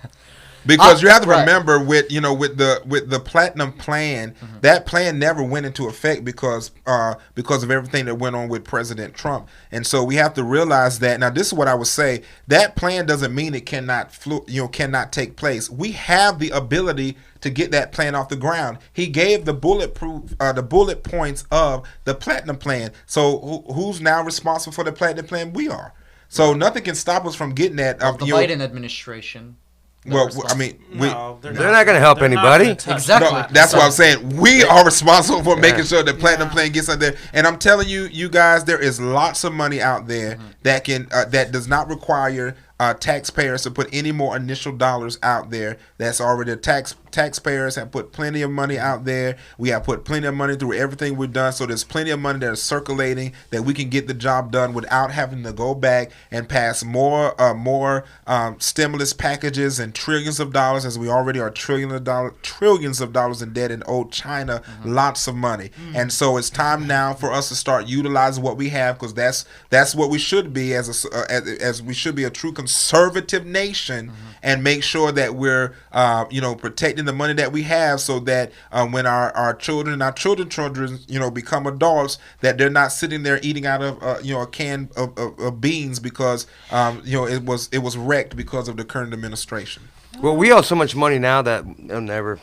Because you have to remember with the platinum plan, that plan never went into effect because of everything that went on with President Trump. And so we have to realize that. Now this is what I would say, that plan doesn't mean it cannot take place. We have the ability to get that plan off the ground. He gave the bullet points of the platinum plan. So who's now responsible for the platinum plan? We are. So nothing can stop us from getting that. The Biden administration. Well, I mean, they're not going to help anybody. Exactly. No, that's what I'm saying. We are responsible for making sure the platinum plan gets out there. And I'm telling you guys, there is lots of money out there that can that does not require taxpayers to put any more initial dollars out there. That's already taxpayers have put plenty of money out there. We have put plenty of money through everything we've done. So there's plenty of money that is circulating that we can get the job done without having to go back and pass more stimulus packages and trillions of dollars, as we already are trillions of dollars in debt and owe China lots of money. And so it's time now for us to start utilizing what we have, because that's what we should be as we should be a true conservative nation, and make sure that we're protecting the money that we have, so that when our children and our children become adults, that they're not sitting there eating out of a can of beans because it was wrecked because of the current administration. Well, we owe so much money now that it'll never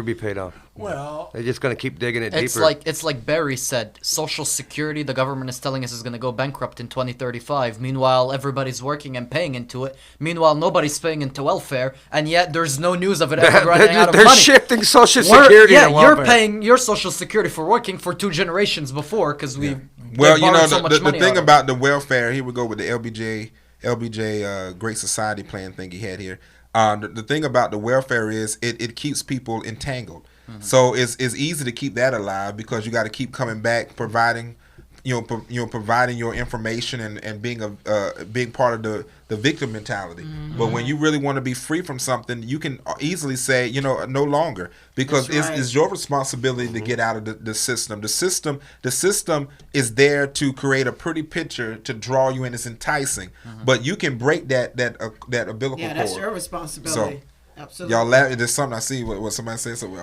be paid off. Well, They're just going to keep digging it deeper. It's like Barry said, Social Security, the government is telling us is going to go bankrupt in 2035. Meanwhile, everybody's working and paying into it. Meanwhile, nobody's paying into welfare, and yet there's no news of it ever running out of they're money. shifting Social Security Yeah, to you're welfare. paying your Social Security for working for 2 generations before because we Well, you know, so much the money thing out of it. about the welfare, here we go with the LBJ Great Society plan thing he had here. The thing about the welfare is it keeps people entangled. So it's easy to keep that alive because you got to keep coming back, providing providing your information and being being part of the victim mentality. But when you really want to be free from something, you can easily say, no longer, because That's right. it's your responsibility to get out of the system. The system is there to create a pretty picture to draw you in. It's enticing, but you can break that umbilical Yeah, cord. that's your responsibility. Absolutely. Y'all laugh. There's something I see. What somebody say something.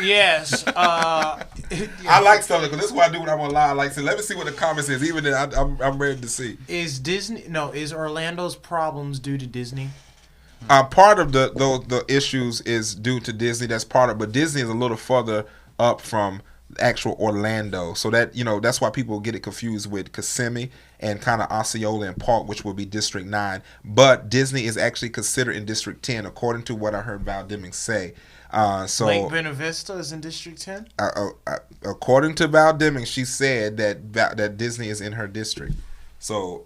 yes. I like stuff because this is what I do when I'm on live. I like, so let me see what the comments is. Even then, I'm ready to see. Is Orlando's problems due to Disney? Part of the issues is due to Disney. That's part of, but Disney is a little further up from actual Orlando, so that that's why people get it confused with Kissimmee and kind of Osceola and Park, which would be District 9. But Disney is actually considered in District 10, according to what I heard Val Demings say. So Lake Buena Vista is in District 10. According to Val Demings, she said that Disney is in her district. So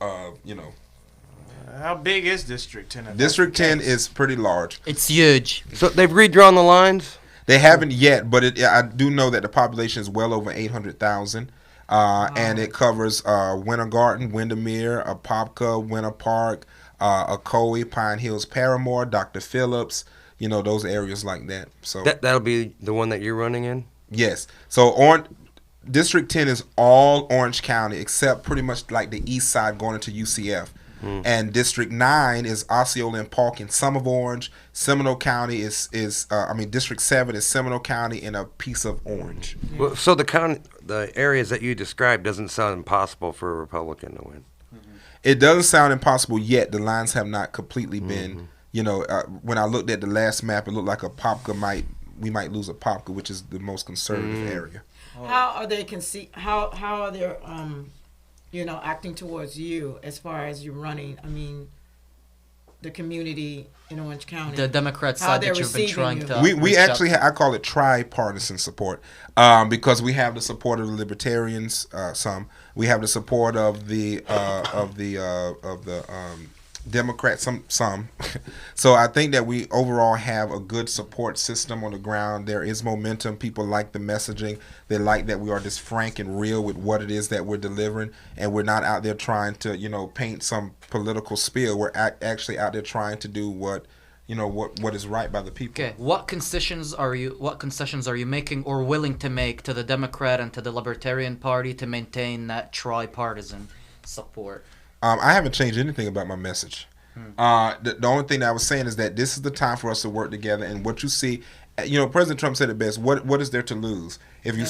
How big is District 10? if District that's the 10 case? is pretty large. It's huge. So they've redrawn the lines? They haven't yet, but I do know that the population is well over 800,000. And it covers Winter Garden, Windermere, Apopka, Winter Park, Ocoee, Pine Hills, Paramore, Dr. Phillips, those areas like that. So That'll be the one that you're running in? yes. So District 10 is all Orange County except pretty much like the east side going into UCF. And District 9 is Osceola and Park and some of Orange. Seminole County District 7 is Seminole County and a piece of Orange. Well, so the areas that you described doesn't sound impossible for a Republican to win. It doesn't sound impossible yet. The lines have not completely been, when I looked at the last map, it looked like we might lose Apopka, which is the most conservative area. How are they how are they acting towards you as far as you running? I mean, the community in Orange County. The Democrat How side they're that you've been receiving trying you. to. We reach actually out- I call it tripartisan support because we have the support of the Libertarians, some we have the support of the Democrats, some. So I think that we overall have a good support system on the ground. There is momentum. People like the messaging. They like that we are just frank and real with what it is that we're delivering, and we're not out there trying to paint some political spiel. We're actually out there trying to do what is right by the people. Okay, what concessions are you making or willing to make to the Democrat and to the Libertarian Party to maintain that tripartisan support? I haven't changed anything about my message. The only thing that I was saying is that this is the time for us to work together. And what you see, President Trump said it best. What is there to lose? If you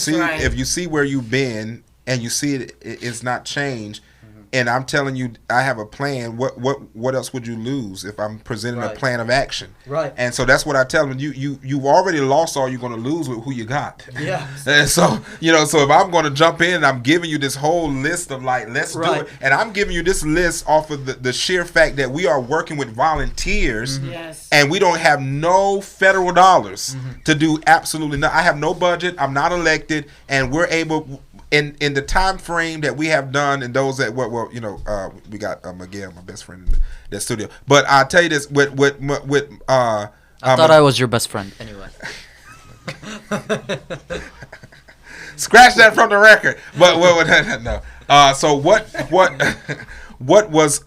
see where you've been and you see it's not changed, and I'm telling you I have a plan, what else would you lose if I'm presenting a Right. plan of action? Right. And so that's what I tell them. You've already lost all you're going to lose with who you got. Yeah. And so so if I'm going to jump in and I'm giving you this whole list of let's do Right. it, and I'm giving you this list off of the sheer fact that we are working with volunteers. Yes. And we don't have no federal dollars to do absolutely nothing. I have no budget. I'm not elected, and we're able in the time frame that we have done, and those that we got Miguel, my best friend, in the studio. But I'll tell you this: I thought I was your best friend. Anyway. scratch that from the record. But no. So what was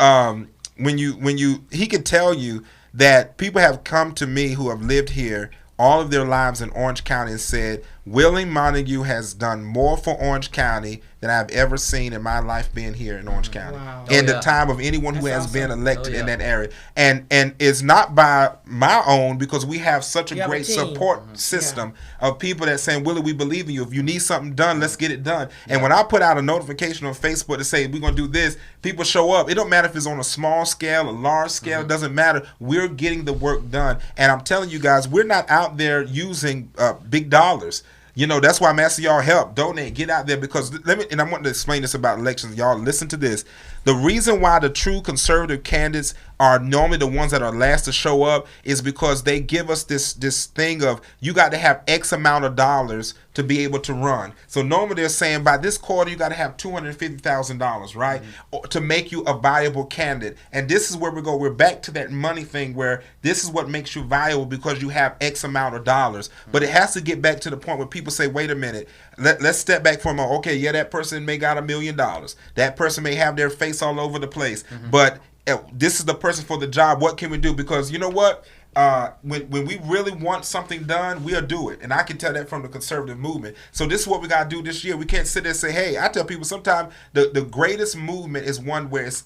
when you he could tell you that people have come to me who have lived here all of their lives in Orange County and said, Willie Montague has done more for Orange County than I've ever seen in my life being here in Orange County. Wow. In Oh, the yeah. time of anyone who That's has been awesome. elected Oh, in yeah. that area. And it's not by my own, because we have such a You have a great team. support system of people that saying, Willie, we believe in you. If you need something done, let's get it done. And when I put out a notification on Facebook to say we're going to do this, people show up. It don't matter if it's on a small scale, a large scale, it doesn't matter. We're getting the work done. And I'm telling you guys, we're not out there using big dollars. That's why I'm asking y'all help, donate, get out there, because and I want to explain this about elections. Y'all listen to this. The reason why the true conservative candidates are normally the ones that are last to show up is because they give us this thing of you got to have X amount of dollars to be able to run. So normally they're saying by this quarter you got to have $250,000, right, to make you a viable candidate. And this is where we go. We're back to that money thing where this is what makes you viable because you have X amount of dollars. But it has to get back to the point where people say, wait a minute, let's step back for a moment. Okay, yeah, that person may got $1 million. That person may have their face all over the place. But this is the person for the job. What can we do? Because you know what? When we really want something done, we'll do it. And I can tell that from the conservative movement. So this is what we got to do this year. We can't sit there and say, hey, I tell people sometimes the greatest movement is one where it's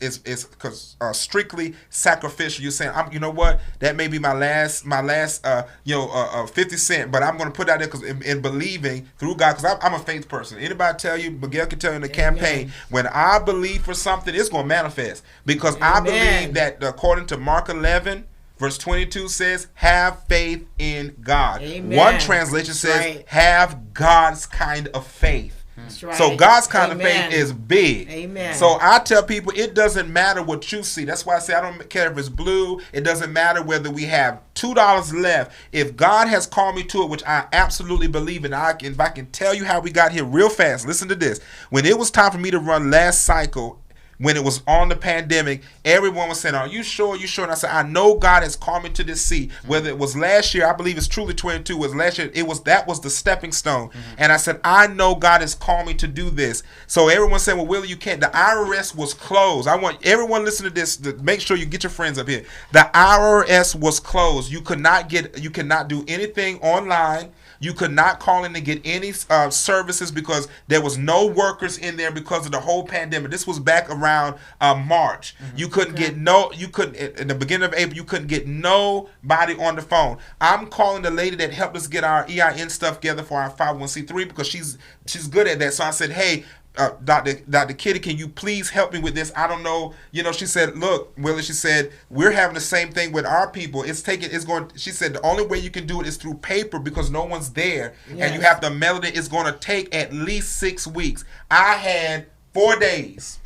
strictly sacrificial. You're saying, you know what? That may be my last 50 cent, but I'm going to put out there because in believing through God, because I'm a faith person. Anybody tell you, Miguel can tell you in the campaign, when I believe for something, it's going to manifest. Because I believe that according to Mark 11, Verse 22 says, have faith in God. Amen. One translation says, have God's kind of faith. That's right. So God's kind Amen. of faith is big. Amen. So I tell people it doesn't matter what you see. That's why I say I don't care if it's blue. It doesn't matter whether we have $2 left. If God has called me to it, which I absolutely believe in, if I can tell you how we got here real fast, listen to this. When it was time for me to run last cycle, when it was on the pandemic, everyone was saying, are you sure? You sure? And I said, I know God has called me to this seat. Whether it was last year, I believe it's truly 22, was last year, that was the stepping stone. And I said, I know God has called me to do this. So everyone said, well, Willie, you can't. The IRS was closed. I want everyone listen to this to make sure you get your friends up here. The IRS was closed. You cannot do anything online. You could not call in to get any services because there was no workers in there because of the whole pandemic. This was back around March. You couldn't get in the beginning of April, you couldn't get nobody on the phone. I'm calling the lady that helped us get our EIN stuff together for our 501c3 because she's good at that. So I said, hey, Dr. Kitty, can you please help me with this? I don't know. She said, look, Willie, she said, we're having the same thing with our people. She said, the only way you can do it is through paper because no one's there. Yes. And you have to mail it. It's going to take at least 6 weeks. I had 4 days.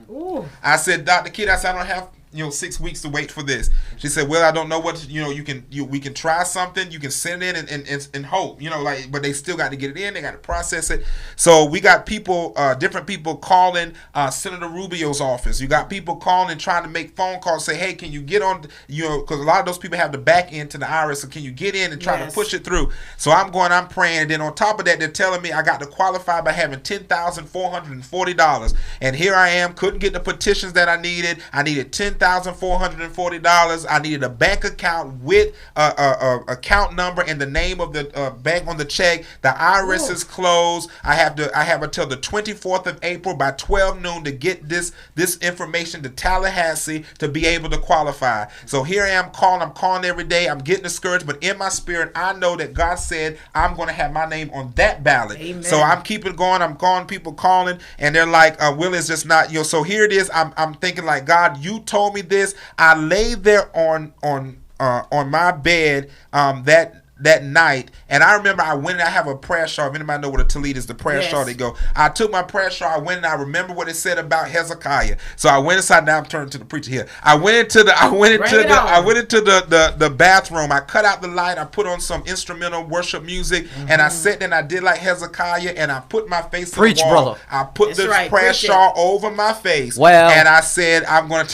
Ooh. I said, Dr. Kitty, I don't have 6 weeks to wait for this. She said, well, I don't know what, we can try something. You can send it in and hope, but they still got to get it in. They got to process it. So we got people, different people calling Senator Rubio's office. You got people calling and trying to make phone calls, say, hey, can you get on, because a lot of those people have the back end to the IRS. So can you get in and try to push it through? So I'm praying. And then on top of that, they're telling me I got to qualify by having $10,440. And here I am, couldn't get the petitions that I needed. I needed $10,440. I needed a bank account with account number and the name of the bank on the check. The IRS is closed. I have until the 24th of April by 12 noon to get this information to Tallahassee to be able to qualify. So here I am calling. I'm calling every day. I'm getting discouraged, but in my spirit, I know that God said I'm going to have my name on that ballot. Amen. So I'm keeping going. I'm calling people, calling, and they're like, Willie's just not. So here it is. I'm thinking like, God, you told me this. I lay there on my bed that night, and I remember I went and I have a prayer shawl. If anybody know what a tallit is, the prayer shawl they go. I took my prayer shawl, I went and I remember what it said about Hezekiah. So I went inside. Now I'm turning to the preacher here. I went into the bathroom. I cut out the light. I put on some instrumental worship music, and I sat there and I did like Hezekiah, and I put my face to the wall. Brother. I put this prayer shawl over my face, and I said, I'm gonna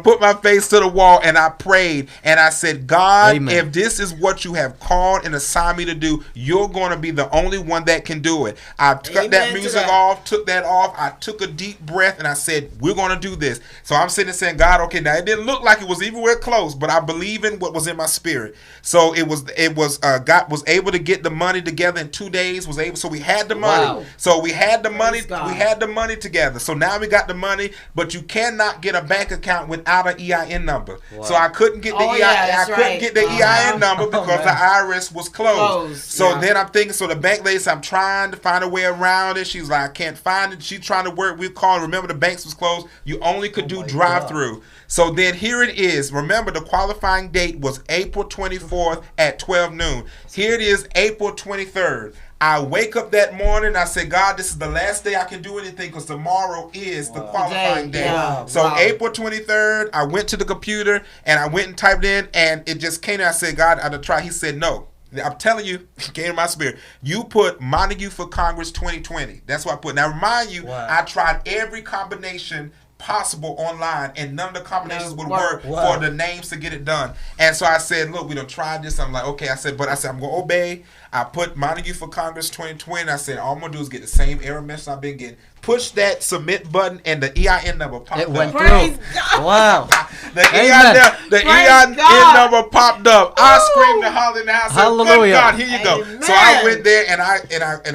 put my face to the wall, and I prayed, and I said, God, Amen. If this is what you have called and assigned me to do, you're going to be the only one that can do it. I cut that music off, took that off. I took a deep breath, and I said, we're going to do this. So I'm sitting there saying, God, okay, now it didn't look like it was anywhere close, but I believe in what was in my spirit. So God was able to get the money together in 2 days. So we had the money. Wow. So we had the money. We had the money together. So now we got the money, but you cannot get a bank account without an EIN number. Wow. So I couldn't get the EIN number because the IRS was closed. So then I'm thinking, so the bank lady said, I'm trying to find a way around it. She's like, I can't find it. She's trying to work. We called. Remember, the banks was closed. You only could do drive-through. So then here it is. Remember, the qualifying date was April 24th at 12 noon. Here it is, April 23rd. I wake up that morning. I say, God, this is the last day I can do anything because tomorrow is the qualifying day. Yeah. So Wow. April 23rd, I went to the computer and I went and typed in, and it just came. I said, God, I'll try. He said, no. I'm telling you, it came in my spirit. You put Montague for Congress 2020. That's what I put. Now, remind you, I tried every combination possible online, and none of the combinations would work for the names to get it done. And so I said, look, we done tried this. I'm like, okay. I said, I'm going to obey. I put Montague for Congress 2020. I said, all I'm going to do is get the same error message I've been getting. Push that submit button, and the EIN number popped up. It went Praise through. God. Wow. The Amen. EIN God. number popped up. I screamed and hollered, and I said, Hallelujah. good God, here you go. Amen. So I went there, and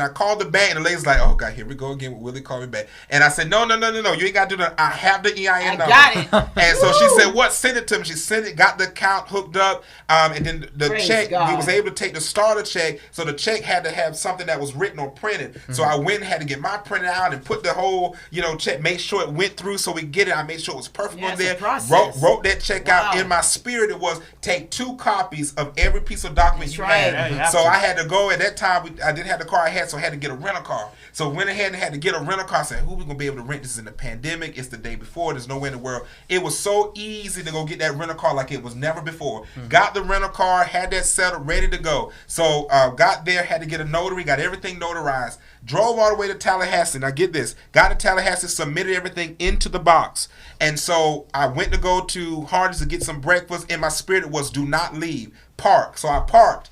I called the bank, and the lady's like, oh, God, here we go again. Willie called me back. And I said, no, you ain't got to do that. I have the EIN number. Got it. And so she said, what? Send it to me. She sent it, got the account hooked up, and then the Praise check, God. we was able to take the starter check, so the check had to have something that was written or printed. So I went and had to get my printed out and put the whole, check, make sure it went through so we get it. I made sure it was perfect Yeah, on it's a there. process. Wrote that check out. Wow. In my spirit, it was take 2 copies of every piece of document That's you right. had. Yeah, you have So to. I had to go at that time. I didn't have the car I had, so I had to get a rental car. So went ahead and had to get a rental car. I said, who we gonna be able to rent? This is in the pandemic. It's the day before. There's nowhere in the world. It was so easy to go get that rental car like it was never before. Got the rental car, had that settled, ready to go. So got there, had to get a notary, got everything notarized. Drove all the way to Tallahassee. Now get this. Got to Tallahassee, submitted everything into the box. And so I went to go to Hardee's to get some breakfast. In my spirit, it was do not leave. Park. So I parked.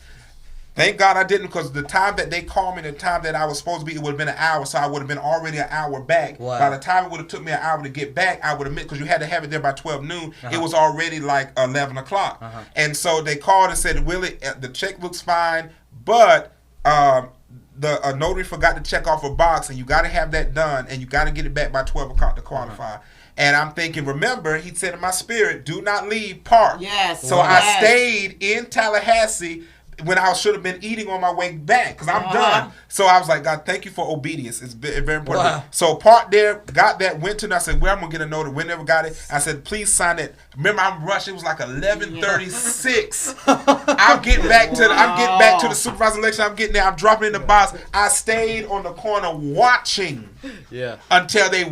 Thank God I didn't, because the time that they called me, the time that I was supposed to be, it would have been an hour, so I would have been already an hour back. Wow. By the time it would have took me an hour to get back, I would have missed, because you had to have it there by 12 noon. It was already like 11 o'clock. And so they called and said, Willie, the check looks fine, but the notary forgot to check off a box, and you got to have that done, and you got to get it back by 12 o'clock to qualify. And I'm thinking, remember, he said in my spirit, do not leave, park. Yes. So I stayed in Tallahassee when I should have been eating on my way back, because I'm done. So I was like, God, thank you for obedience. It's very important. Wow. So parked there, got that, went to, and I said, well, I'm going to get a notary. We never got it. I said, please sign it. Remember, I'm rushing. It was like 11:36. I'm getting back to the supervisor election. I'm getting there. I'm dropping in the box. I stayed on the corner watching until they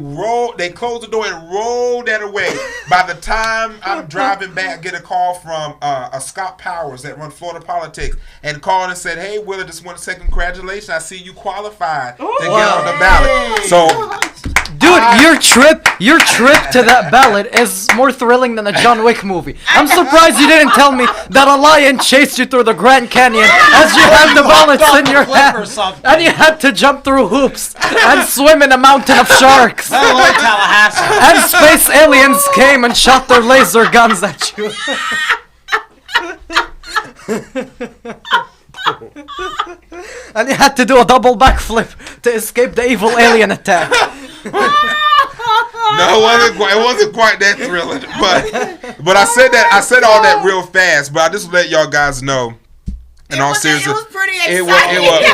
closed the door and rolled that away. By the time I'm driving back, I get a call from Scott Powers that runs Florida Politics, and called and said, hey, Willie, just want to say congratulations. I see you qualified to get on the ballot. So, Dude, your trip to that ballot is more thrilling than a John Wick movie. I'm surprised you didn't tell me that a lion chased you through the Grand Canyon as you had the ballots in your hand, and you had to jump through hoops and swim in a mountain of sharks. Hello, Tallahassee. And space aliens came and shot their laser guns at you. And you had to do a double backflip to escape the evil alien attack. no, it wasn't quite that thrilling, but I said all that real fast. But I just let y'all guys know. In all seriousness, it was pretty exciting. It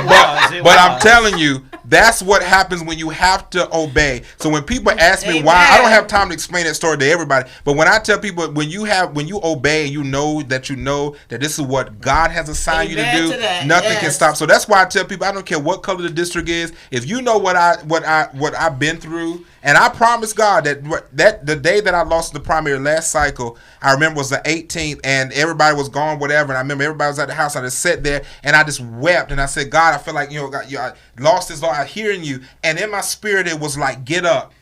was, but I'm telling you, that's what happens when you have to obey. So when people ask me why, I don't have time to explain that story to everybody. But when I tell people, when you obey, and you know that this is what God has assigned you to do, nothing can stop. So that's why I tell people, I don't care what color the district is. If you know what I've been through, and I promise God that the day that I lost the primary last cycle, I remember was the 18th, and everybody was gone, whatever. And I remember everybody was at the house. I just sat there and I just wept, and I said, God, I feel like God, I lost this, Lord. I'm hearing you, and in my spirit it was like, get up.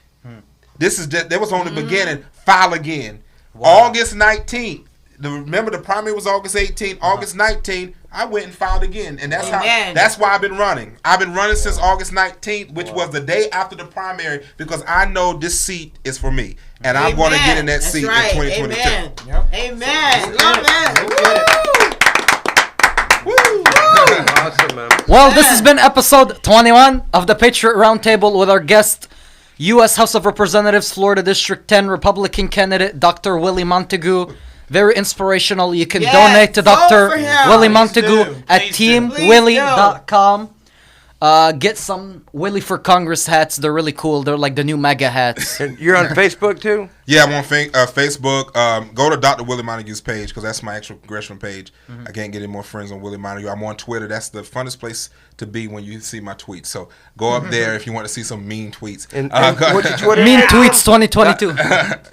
This is just, that was on the beginning. File again. August 19th. Remember the primary was August 18th. August 19th. I went and filed again, and that's why I've been running. I've been running since August 19th, which was the day after the primary, because I know this seat is for me, and I'm going to get in that seat in 2022. Amen. Yep. Amen. Love it. Awesome, man. Well, this has been episode 21 of the Patriot Roundtable with our guest, U.S. House of Representatives, Florida District 10 Republican candidate, Dr. Willie Montague. Very inspirational. You can donate to Dr. Willie Montague at teamwillie.com. Get some Willie for Congress hats. They're really cool. They're like the new MAGA hats. And you're on Facebook too? Yeah, I'm on Facebook. Go to Dr. Willie Montague's page because that's my actual congressional page. I can't get any more friends on Willie Montague. I'm on Twitter. That's the funnest place to be when you see my tweets. So go up there if you want to see some mean tweets. And what's your Twitter? Mean tweets 2022.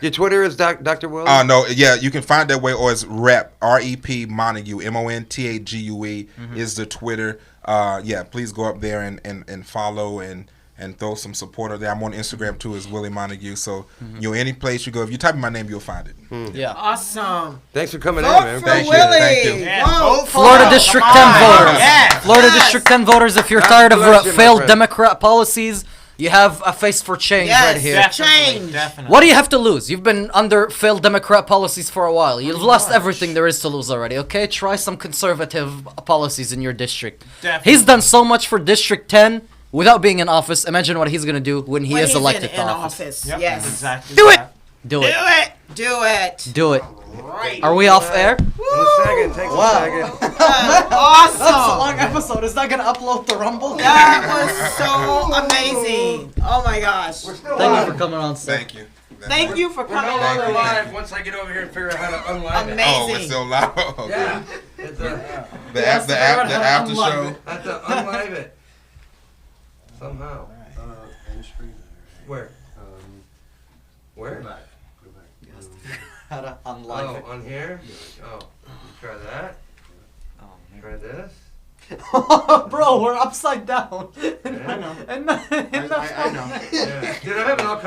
Your Twitter is Dr. Willie? No, yeah, you can find that way, or it's Rep, R-E-P Montague, Montague is the Twitter. Yeah, please go up there and follow and throw some support up there. I'm on Instagram too as Willie Montague. So any place you go, if you type in my name, you'll find it. Yeah. Awesome. Thanks for coming in, Vote man. for Thank you, Willie. thank you. Yeah, Vote vote for Florida him. District Come 10 on. voters. Yes. Florida Yes. District 10 voters, if you're God tired of bless you, my failed friend. Democrat policies, you have a face for change Yes. right here. Change. Definitely. What do you have to lose? You've been under failed Democrat policies for a while. You've lost everything there is to lose already, okay? Try some conservative policies in your district. Definitely. He's done so much for District 10 without being in office. Imagine what he's going to do when he When is he's elected in to office. Yep, Yes. exactly. Do it! that. Do Do it. it. Do it. Do it. Right. Are we off air? In a second. Takes a second. Awesome. episode. Is that going to upload to Rumble? That was so amazing. Oh my gosh. Thank you for coming on, sir. Thank you. Thank you for coming Thank on. you. live once I get over here and figure out how to unlive it. Amazing. Oh, it's still live. Okay. Yeah. It's a, The after show. I have to unlive it. Somehow. Where? Where? How to Oh, on here? Oh, try that. Try this. Bro, we're upside down. Yeah. And I know. Yeah. Dude, I'm having all kinds